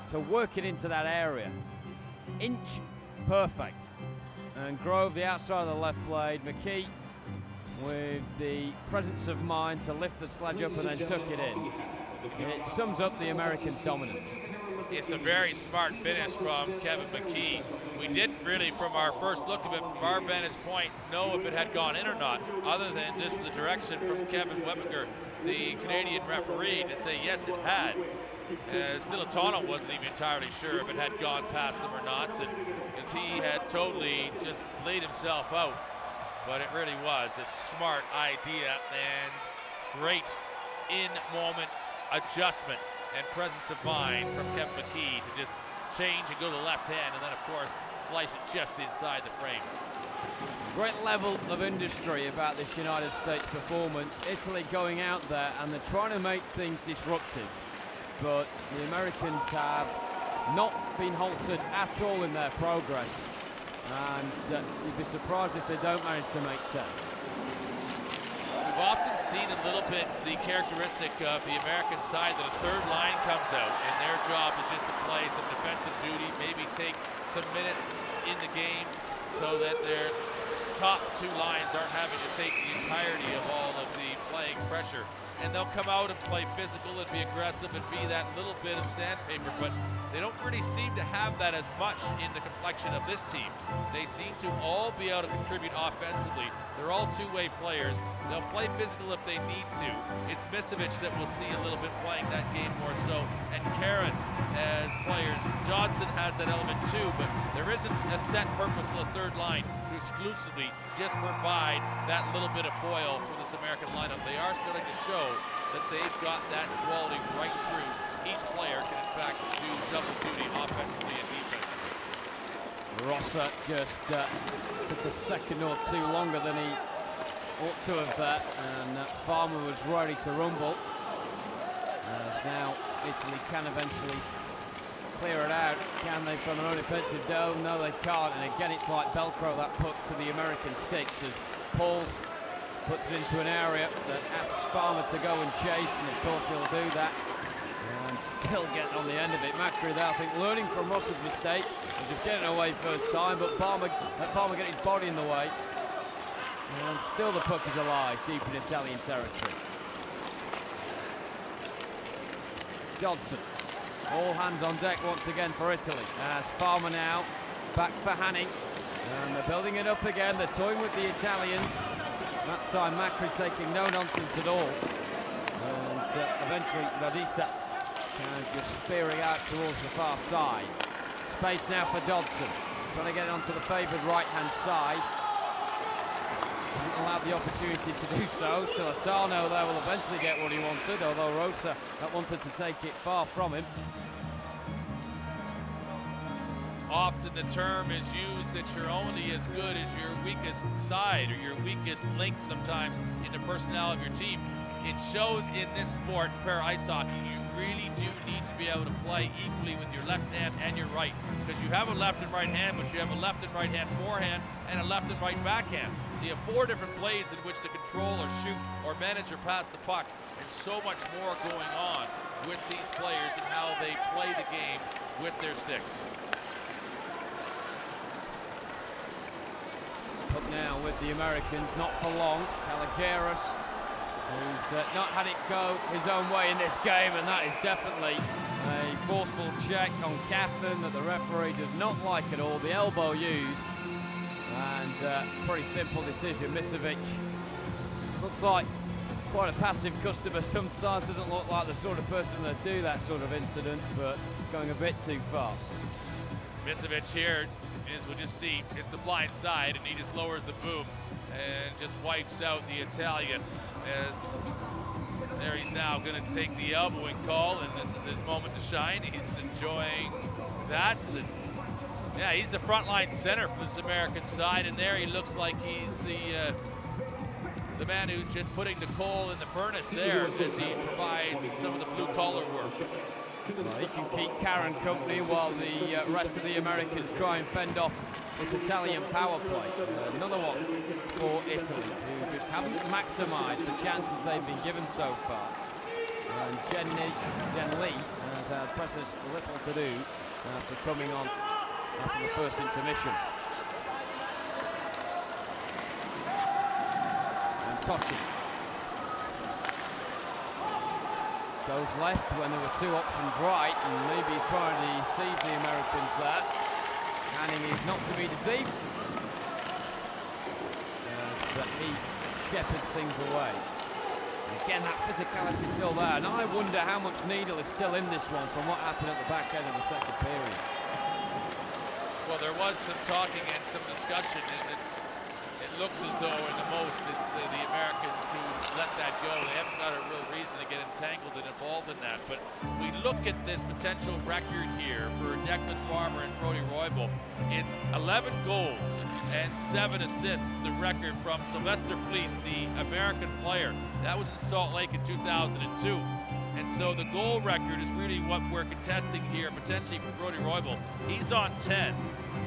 to work it into that area, inch perfect. And Grove, the outside of the left blade, McKee with the presence of mind to lift the sledge up and then tuck it in. It sums up the Americans' dominance. It's a very smart finish from Kevin McKee. We didn't really, from our first look of it, from our vantage point, know if it had gone in or not, other than just the direction from Kevin Webbinger, the Canadian referee, to say yes, it had. Stilatano wasn't even entirely sure if it had gone past him or not, because he had totally just laid himself out. But it really was a smart idea and great in-moment adjustment and presence of mind from Kevin McKee to just change and go to the left hand, and then of course slice it just inside the frame. Great level of industry about this United States performance. Italy going out there and they're trying to make things disruptive, but the Americans have not been halted at all in their progress, and you'd be surprised if they don't manage to make 10. We've often seen a little bit the characteristic of the American side that a third line comes out and their job is just to play some defensive duty, maybe take some minutes in the game so that their top two lines aren't having to take the entirety of all of the playing pressure. And they'll come out and play physical and be aggressive and be that little bit of sandpaper, but they don't really seem to have that as much in the complexion of this team. They seem to all be able to contribute offensively. They're all two-way players. They'll play physical if they need to. It's Misevic that we'll see a little bit playing that game more so, and Karen as players. Johnson has that element too, but there isn't a set purpose for the third line to exclusively just provide that little bit of foil for this American lineup. They are starting to show that they've got that quality right through. Each player can in fact do double duty offensively and defensively. Rosser just took a second or two longer than he ought to have there, and Farmer was ready to rumble. As now Italy can eventually clear it out. Can they from an unoffensive dome? No, they can't. And again, it's like Velcro, that puck to the American sticks, as Pauls puts it into an area that asks Farmer to go and chase, and of course he'll do that. And still getting on the end of it. Macri there, I think, learning from Ross's mistake and just getting away first time, but Farmer getting his body in the way. And still the puck is alive, deep in Italian territory. Dodson. All hands on deck once again for Italy. As Farmer now back for Hanning. And they're building it up again. They're toying with the Italians. That time Macri taking no nonsense at all. And eventually Radisa kind of just spearing out towards the far side. Space now for Dodson. trying to get it onto the favoured right-hand side. Hasn't allowed the opportunity to do so. Still Atano there will eventually get what he wanted, although Rosa that wanted to take it far from him. Often the term is used that you're only as good as your weakest side or your weakest link sometimes in the personnel of your team. It shows in this sport, para ice hockey, you really do need to be able to play equally with your left hand and your right, because you have a left and right hand, but you have a left and right hand forehand and a left and right backhand. So you have 4 different blades in which to control or shoot or manage or pass the puck, and so much more going on with these players and how they play the game with their sticks. Up now with the Americans, not for long. Caligaris, who's not had it go his own way in this game, and that is definitely a forceful check on Catherine that the referee does not like at all. The elbow used, and pretty simple decision. Misevic looks like quite a passive customer sometimes, doesn't look like the sort of person that do that sort of incident, but going a bit too far. Misevic here, as we just see, it's the blind side, and he just lowers the boom and just wipes out the Italian. As there he's now going to take the elbowing call, and this is his moment to shine. He's enjoying that. And yeah, he's the frontline center for this American side, and there he looks like he's the man who's just putting the coal in the furnace there as he provides some of the blue-collar work. Well, he can keep Karen company while the rest of the Americans try and fend off this Italian power play. Another one for Italy, who just haven't maximised the chances they've been given so far. And Jen Lee has had precious little to do after coming on after the first intermission. And Tochi goes left when there were 2 options right, and maybe he's trying to deceive the Americans there. Hanning is not to be deceived as he shepherds things away. Again, that physicality is still there, and I wonder how much needle is still in this one from what happened at the back end of the second period. Well, there was some talking and some discussion, and it looks as though in the most it's the Americans who let that go. They haven't got a real reason to get entangled and involved in that. But we look at this potential record here for Declan Farmer and Brody Roybal. It's 11 goals and 7 assists, the record from Sylvester Fleece, the American player. That was in Salt Lake in 2002. And so the goal record is really what we're contesting here, potentially for Brody Roybal. He's on 10,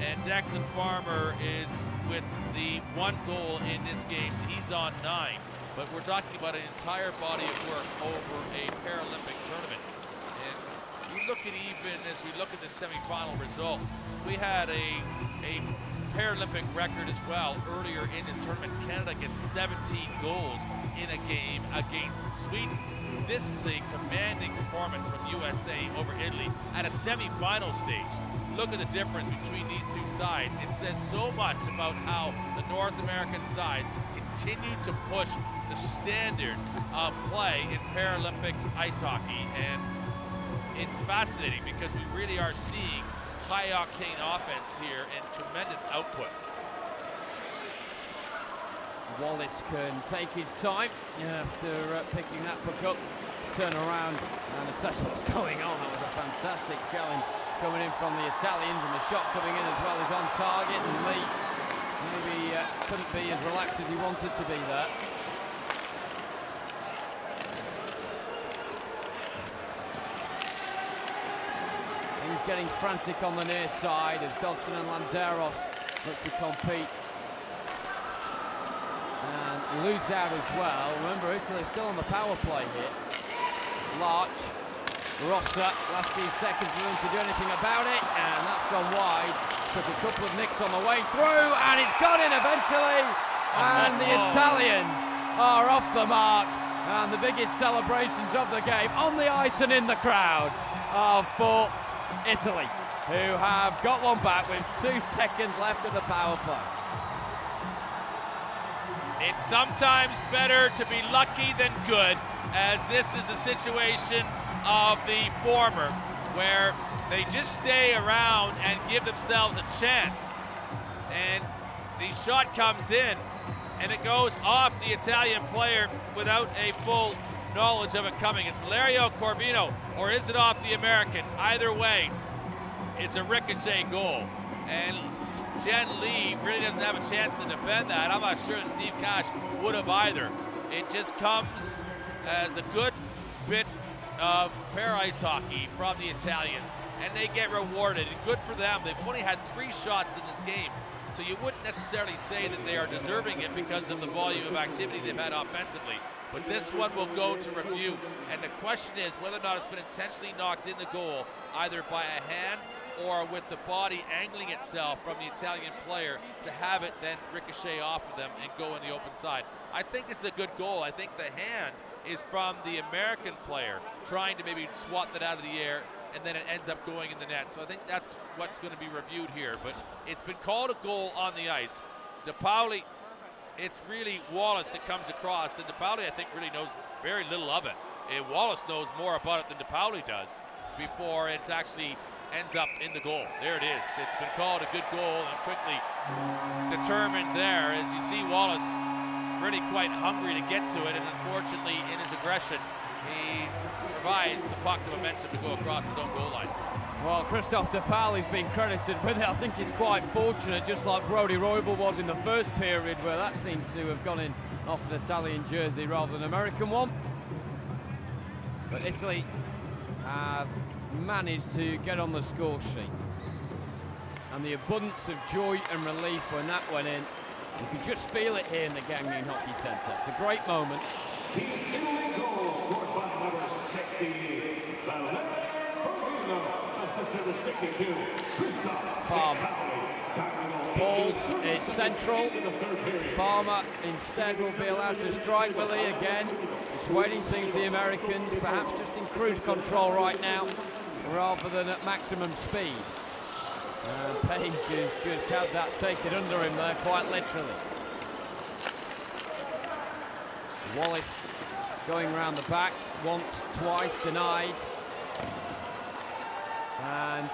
and Declan Farmer is with the 1 goal in this game. He's on 9. But we're talking about an entire body of work over a Paralympic tournament. And you look at, even as we look at the semifinal result, we had a Paralympic record as well earlier in this tournament. Canada gets 17 goals in a game against Sweden. This is a commanding performance from USA over Italy at a semi-final stage. Look at the difference between these two sides. It says so much about how the North American sides continue to push the standard of play in Paralympic ice hockey. And it's fascinating because we really are seeing high-octane offense here and tremendous output. Wallace can take his time after picking that puck up, turn around and assess what's going on. That was a fantastic challenge coming in from the Italians, and the shot coming in as well is on target, and Lee maybe couldn't be as relaxed as he wanted to be there. He's getting frantic on the near side as Dodson and Landeros look to compete. And lose out as well. Remember, Italy's still on the power play here. Larch, Rossa, last few seconds for them to do anything about it, and that's gone wide. Took a couple of nicks on the way through, and it's gone in eventually. And the Italians are off the mark, and the biggest celebrations of the game on the ice and in the crowd are for Italy, who have got one back with 2 seconds left of the power play. It's sometimes better to be lucky than good, as this is a situation of the former, where they just stay around and give themselves a chance and the shot comes in, and it goes off the Italian player without a full knowledge of it coming. It's Valerio Corvino, or is it off the American? Either way, it's a ricochet goal. And Jen Lee really doesn't have a chance to defend that. I'm not sure that Steve Cash would have either. It just comes as a good bit of pair ice hockey from the Italians, and they get rewarded, and good for them. They've only had 3 shots in this game, so you wouldn't necessarily say that they are deserving it because of the volume of activity they've had offensively. But this one will go to review, and the question is whether or not it's been intentionally knocked in the goal, either by a hand or with the body angling itself from the Italian player to have it then ricochet off of them and go in the open side. I think this is a good goal. I think the hand is from the American player trying to maybe swat that out of the air, and then it ends up going in the net. So I think that's what's going to be reviewed here. But it's been called a goal on the ice. DePauli, it's really Wallace that comes across, and DePauli, I think, really knows very little of it. And Wallace knows more about it than DePauli does before it actually ends up in the goal. There it is. It's been called a good goal, and quickly determined there. As you see, Wallace really quite hungry to get to it, and unfortunately in his aggression he provides the puck the momentum to go across his own goal line. Well, Christophe DePauli's been credited with it. I think he's quite fortunate, just like Brody Roybal was in the first period, where that seemed to have gone in off an Italian jersey rather than an American one. But Italy have managed to get on the score sheet, and the abundance of joy and relief when that went in, you could just feel it here in the Gangneung Hockey Centre. It's a great moment. Farmer. Balls is central. Farmer instead will be allowed to strike, will he, again? Dissuading things, the Americans, perhaps just in cruise control right now, rather than at maximum speed. Page has just had that taken under him there, quite literally. Wallace going around the back, once, twice, denied. And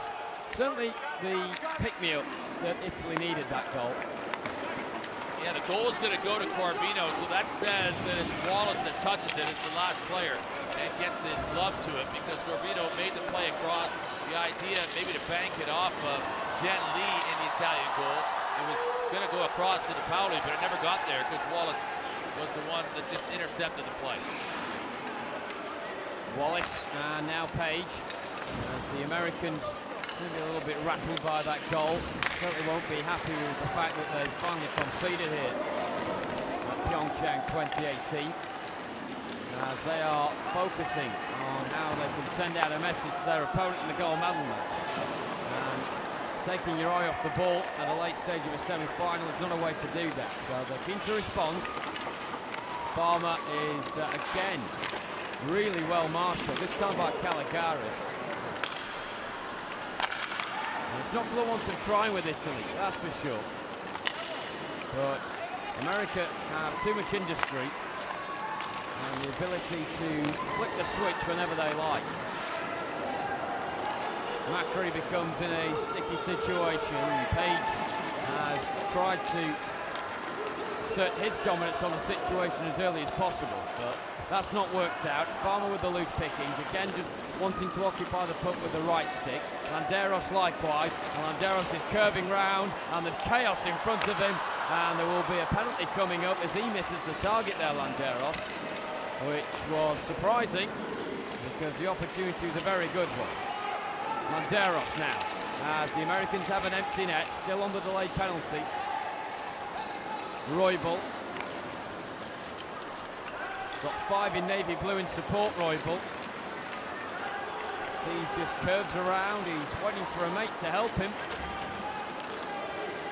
certainly the pick-me-up that Italy needed that goal. Yeah, the goal is going to go to Corvino, so that says that it's Wallace that touches it. It's the last player and gets his glove to it, because Corvino made the play across. The idea maybe to bank it off of Jen Lee in the Italian goal. It was going to go across to DePauli, but it never got there because Wallace was the one that just intercepted the play. Wallace and now Page, as the Americans maybe a little bit rattled by that goal. Certainly won't be happy with the fact that they finally conceded here at PyeongChang2018, as they are focusing on how they can send out a message to their opponent in the gold medal match. And taking your eye off the ball at a late stage of a semi-final is not a way to do that. So they're keen to respond. Farmer is again really well marshalled, this time by Calagaris. It's not for the ones of trying with Italy, that's for sure. But America have too much industry and the ability to flick the switch whenever they like. Macri becomes in a sticky situation. Page has tried to assert his dominance on the situation as early as possible, but that's not worked out. Farmer with the loose pickings, again just wanting to occupy the puck with the right stick. Landeros likewise, and Landeros is curving round, and there's chaos in front of him, and there will be a penalty coming up as he misses the target there, Landeros, which was surprising because the opportunity was a very good one. Landeros now, as the Americans have an empty net, still on the delayed penalty. Roybal. Got 5 in navy blue in support, Roybal. He just curves around, he's waiting for a mate to help him.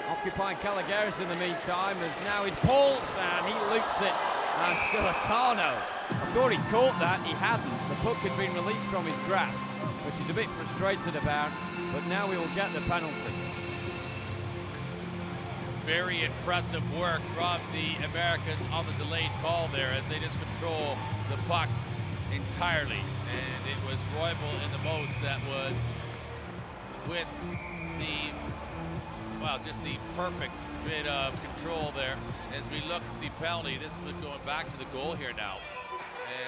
Occupying Calagaris in the meantime, as now is Pauls, and he loops it. And Stilatano, I thought he caught that, he hadn't. The puck had been released from his grasp, which he's a bit frustrated about, but now we will get the penalty. Very impressive work from the Americans on the delayed call there, as they just control the puck entirely. And it was Roybal in the most that was with the, well, just the perfect bit of control there. As we look at the penalty, this is going back to the goal here now.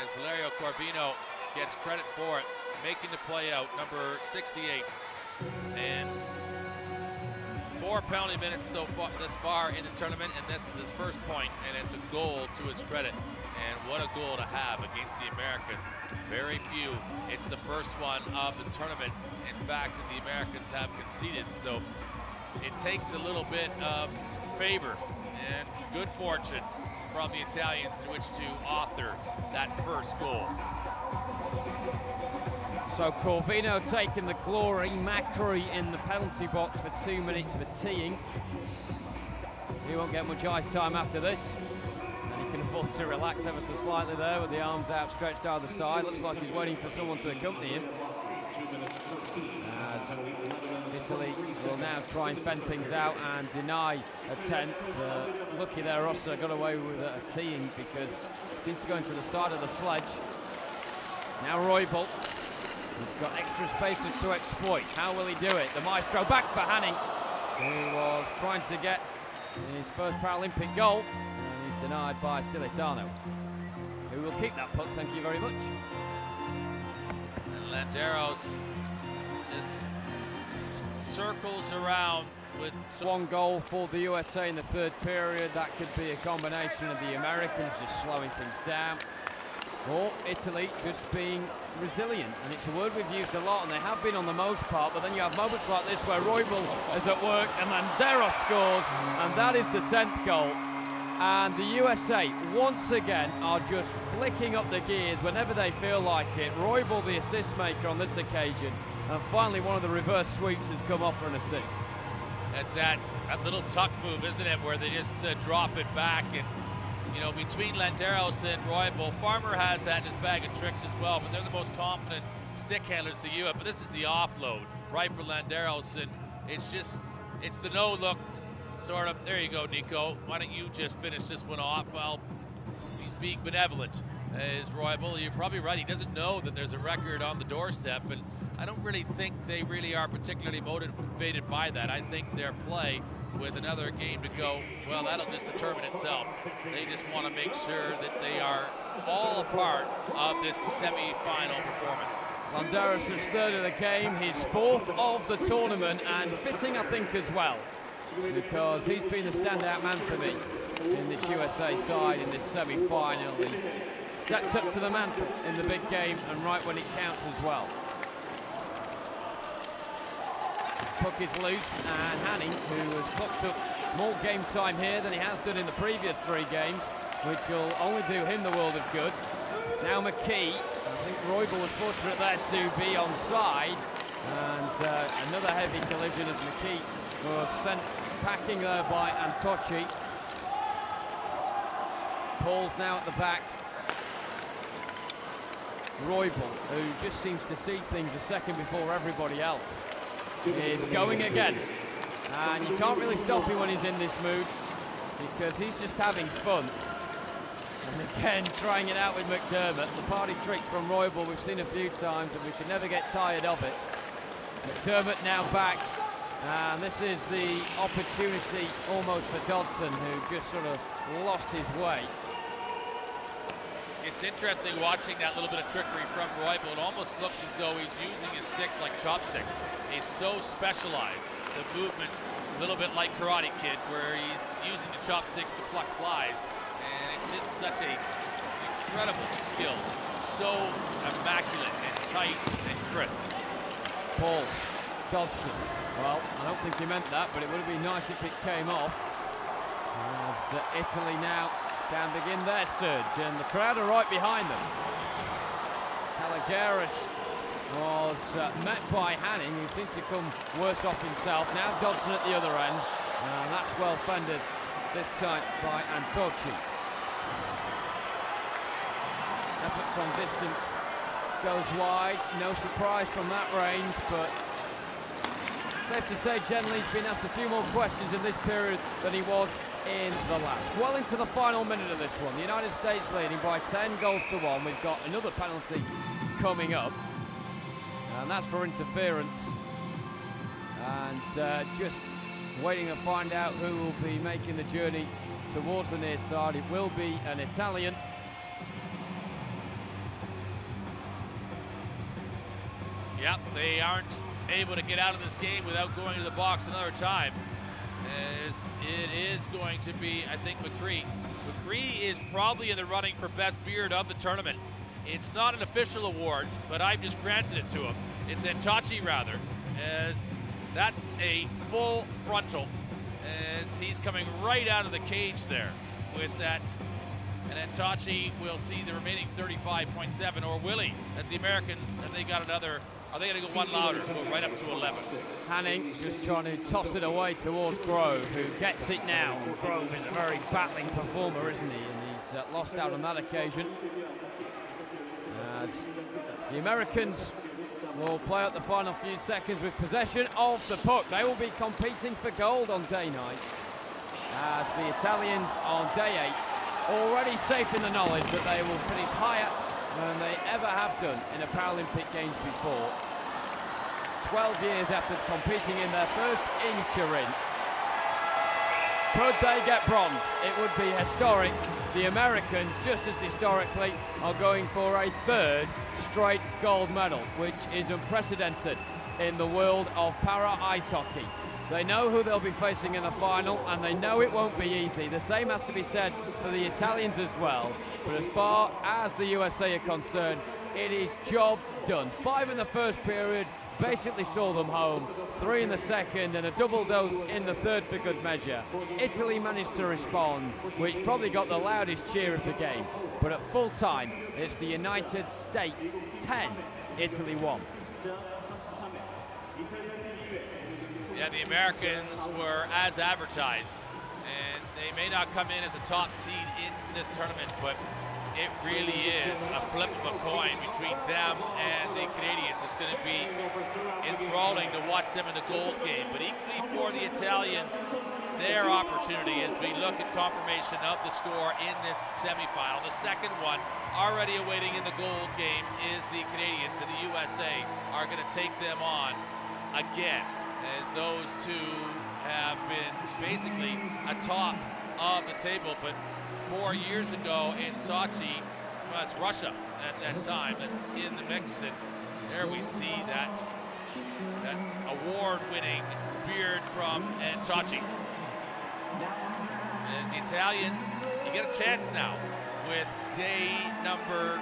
As Valerio Corvino gets credit for it, making the play out, number 68. And 4 penalty minutes this far in the tournament, and this is his first point, and it's a goal to his credit. And what a goal to have against the Americans. Very few. It's the first one of the tournament, in fact, that the Americans have conceded. So it takes a little bit of favor and good fortune from the Italians in which to author that first goal. So Corvino taking the glory, Macri in the penalty box for 2 minutes for teeing. He won't get much ice time after this. And he can afford to relax ever so slightly there with the arms outstretched either side. Looks like he's waiting for someone to accompany him. As Italy will now try and fend things out and deny a 10. Lucky there, Rossa got away with a teeing because it seems to go into the side of the sledge. Now Roybal. He's got extra spaces to exploit. How will he do it? The maestro back for Hanning, who was trying to get his first Paralympic goal, and he's denied by Stilitano, who will keep that puck, thank you very much. And Landeros just circles around with one goal for the USA in the third period. That could be a combination of the Americans just slowing things down, or Italy just being resilient. And it's a word we've used a lot, and they have been on the most part, but then you have moments like this where Roybal is at work and Landeros scores, and that is the 10th goal. And the USA once again are just flicking up the gears whenever they feel like it. Roybal, the assist maker on this occasion, and finally one of the reverse sweeps has come off for an assist. That's that little tuck move, isn't it, where they just drop it back. And you know, between Landeros and Roybal, Farmer has that in his bag of tricks as well, but they're the most confident stick handlers to you. But this is the offload right for Landeros, and it's the no look sort of. There you go, Nico. Why don't you just finish this one off? Well, he's being benevolent, is Roybal. You're probably right. He doesn't know that there's a record on the doorstep, and I don't really think they really are particularly motivated by that. I think their play with another game to go, well, that'll just determine itself. They just want to make sure that they are all a part of this semi-final performance. Landeros' third of the game, his fourth of the tournament, and fitting, I think, as well, because he's been the standout man for me in this USA side in this semi-final. He's stepped up to the mantle in the big game and right when it counts as well. Puck is loose, and Hanning, who has clocked up more game time here than he has done in the previous 3 games, which will only do him the world of good. Now McKee, I think Roybal was fortunate there to be onside, and another heavy collision as McKee was sent packing there by Antocci. Paul's now at the back. Roybal, who just seems to see things a second before everybody else, is going again, and you can't really stop him when he's in this mood because he's just having fun. And again, trying it out with McDermott. The party trick from Roybal we've seen a few times, and we can never get tired of it. McDermott now back, and this is the opportunity almost for Dodson, who just sort of lost his way. It's interesting watching that little bit of trickery from Roybal. It almost looks as though he's using his sticks like chopsticks. It's so specialized, the movement, a little bit like Karate Kid, where he's using the chopsticks to pluck flies. And it's just such an incredible skill. So immaculate and tight and crisp. Pauls, Dodson. Well, I don't think he meant that, but it would have been nice if it came off. As Italy now can begin their surge, and the crowd are right behind them. Caligaris was met by Hanning, who seems to come worse off himself. Now Dodson at the other end, and that's well fended this time by Antocci. Effort from distance goes wide, no surprise from that range, but safe to say generally he's been asked a few more questions in this period than he was in the last. Well into the final minute of this one. The United States leading by 10 goals to 1. We've got another penalty coming up, and that's for interference. And just waiting to find out who will be making the journey towards the near side. It will be an Italian. Yep, they aren't able to get out of this game without going to the box another time. As it is going to be, I think, McCree. McCree is probably in the running for best beard of the tournament. It's not an official award, but I've just granted it to him. It's Entachi, rather, as that's a full frontal, as he's coming right out of the cage there with that. And Entachi will see the remaining 35.7, or will he? As the Americans, have they got another? Are they going to go one louder, go right up to 11? Hanning just trying to toss it away towards Grove, who gets it now. Grove is a very battling performer, isn't he? And he's lost out on that occasion. As the Americans will play out the final few seconds with possession of the puck. They will be competing for gold on day 9. As the Italians on day 8, already safe in the knowledge that they will finish higher than they ever have done in the Paralympic Games before. 12 years after competing in their first Interim. Could they get bronze? It would be historic. The Americans, just as historically, are going for a 3rd straight gold medal, which is unprecedented in the world of para ice hockey. They know who they'll be facing in the final, and they know it won't be easy. The same has to be said for the Italians as well. But as far as the USA are concerned, it is job done. 5 in the first period, basically saw them home. 3 in the second, and a double dose in the third for good measure. Italy managed to respond, which probably got the loudest cheer of the game. But at full time, it's the United States 10, Italy 1. Yeah, the Americans were as advertised, and they may not come in as a top seed in this tournament, but it really is a flip of a coin between them and the Canadians. It's going to be enthralling to watch them in the gold game, but equally for the Italians, their opportunity as we look at confirmation of the score in this semifinal. The second one already awaiting in the gold game is the Canadians, and the USA are going to take them on again, as those two have been basically atop of the table. But 4 years ago in Sochi, well, it's Russia at that time that's in the mix, and there we see that award-winning beard from Entachi. As the Italians, you get a chance now with day number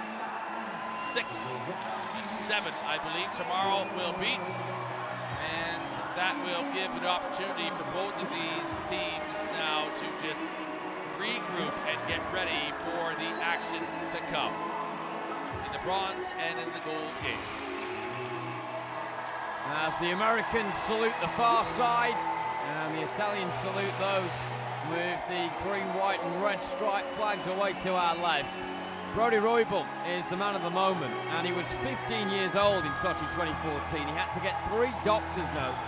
6, 7, I believe, tomorrow will be. And that will give an opportunity for both of these teams now to just regroup and get ready for the action to come in the bronze and in the gold game. As the Americans salute the far side, and the Italians salute those with the green, white and red striped flags away to our left. Brody Roybal is the man of the moment, and he was 15 years old in Sochi 2014. He had to get 3 doctor's notes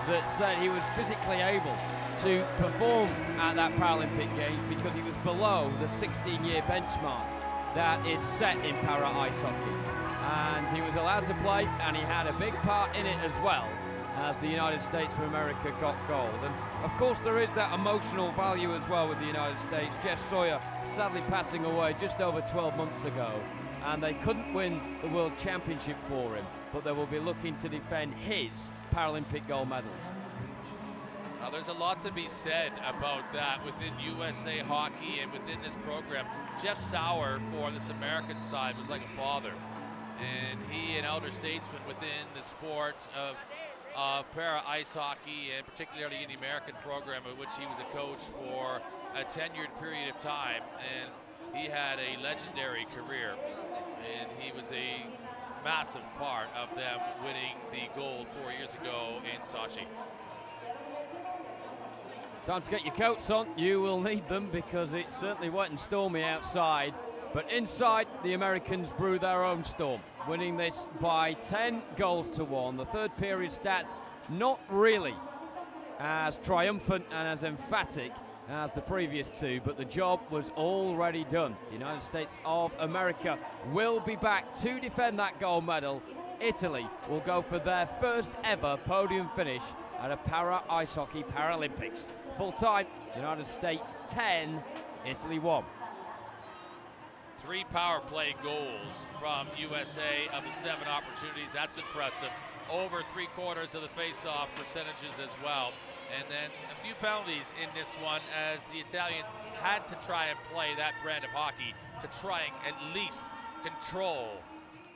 that said he was physically able to perform at that Paralympic Games because he was below the 16-year benchmark that is set in para ice hockey. And he was allowed to play, and he had a big part in it as well, as the United States of America got gold. And of course there is that emotional value as well with the United States. Jeff Sawyer sadly passing away just over 12 months ago, and they couldn't win the World Championship for him, but they will be looking to defend his Paralympic gold medals. Now, there's a lot to be said about that within USA Hockey and within this program. Jeff Sauer for this American side was like a father, and he an elder statesman within the sport of para ice hockey, and particularly in the American program, of which he was a coach for a tenured period of time, and he had a legendary career, and he was a massive part of them winning the gold 4 years ago in Sochi. Time to get your coats on. You will need them because it's certainly wet and stormy outside. But inside, the Americans brew their own storm, winning this by 10 goals to 1. The third period stats not really as triumphant and as emphatic as the previous two, but the job was already done. The United States of America will be back to defend that gold medal Italy will go for their first ever podium finish at a para ice hockey Paralympics. Full time, United States 10, Italy 1. 3 power play goals from USA of the 7 opportunities. That's impressive. Over 3/4 of the face-off percentages as well. And then a few penalties in this one as the Italians had to try and play that brand of hockey to try and at least control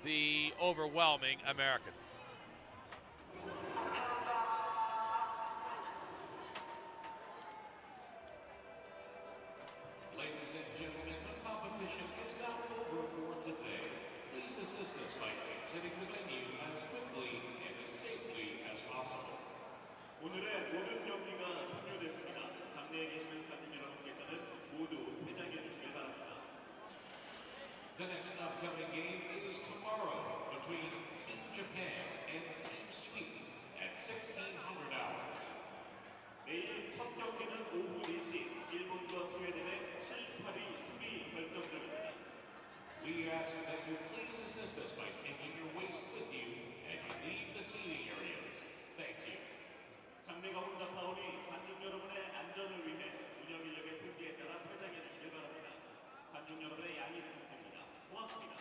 the overwhelming Americans. Ladies and gentlemen, the competition is now over for today. Please assist us by exiting the venue as quickly and as safely as possible. 오늘의 모든 경기가 종료됐습니다. 장내에 계시는 관중 여러분께서는 모두 퇴장해 주시길 바랍니다. The next upcoming game is tomorrow between Team Japan and Team Sweden at 1600 hours. 내일 첫 경기는 오후 4시 일본과 스웨덴의 7-8위 수비 결정전입니다. We ask that you please assist us by taking your waste with you as you leave the seating areas. Thank you. 장내가 혼잡하오니 관중 여러분의 안전을 위해 운영 인력의 통지에 따라 퇴장해 주시길 바랍니다. 관중 여러분의 양해를 부탁드립니다. 고맙습니다.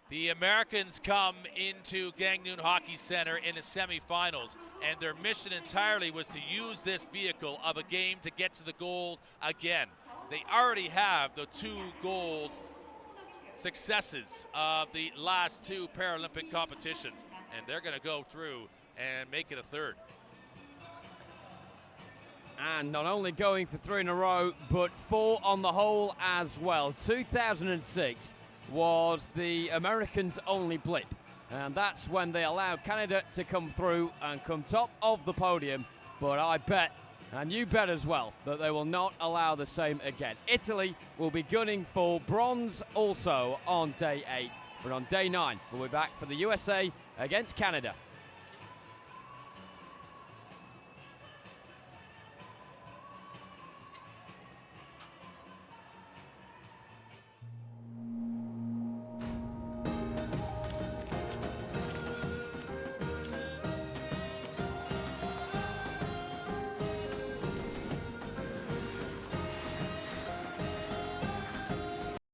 The Americans come into Gangneung Hockey Centre in the semifinals, and their mission entirely was to use this vehicle of a game to get to the gold again. They already have the 2 gold successes of the last 2 Paralympic competitions, and they're going to go through and make it a 3rd. And not only going for 3 in a row, but 4 on the whole as well. 2006 was the Americans' only blip, and that's when they allowed Canada to come through and come top of the podium. But I bet, and you bet as well, that they will not allow the same again. Italy will be gunning for bronze also on day 8, but on day 9 we'll be back for the USA against Canada.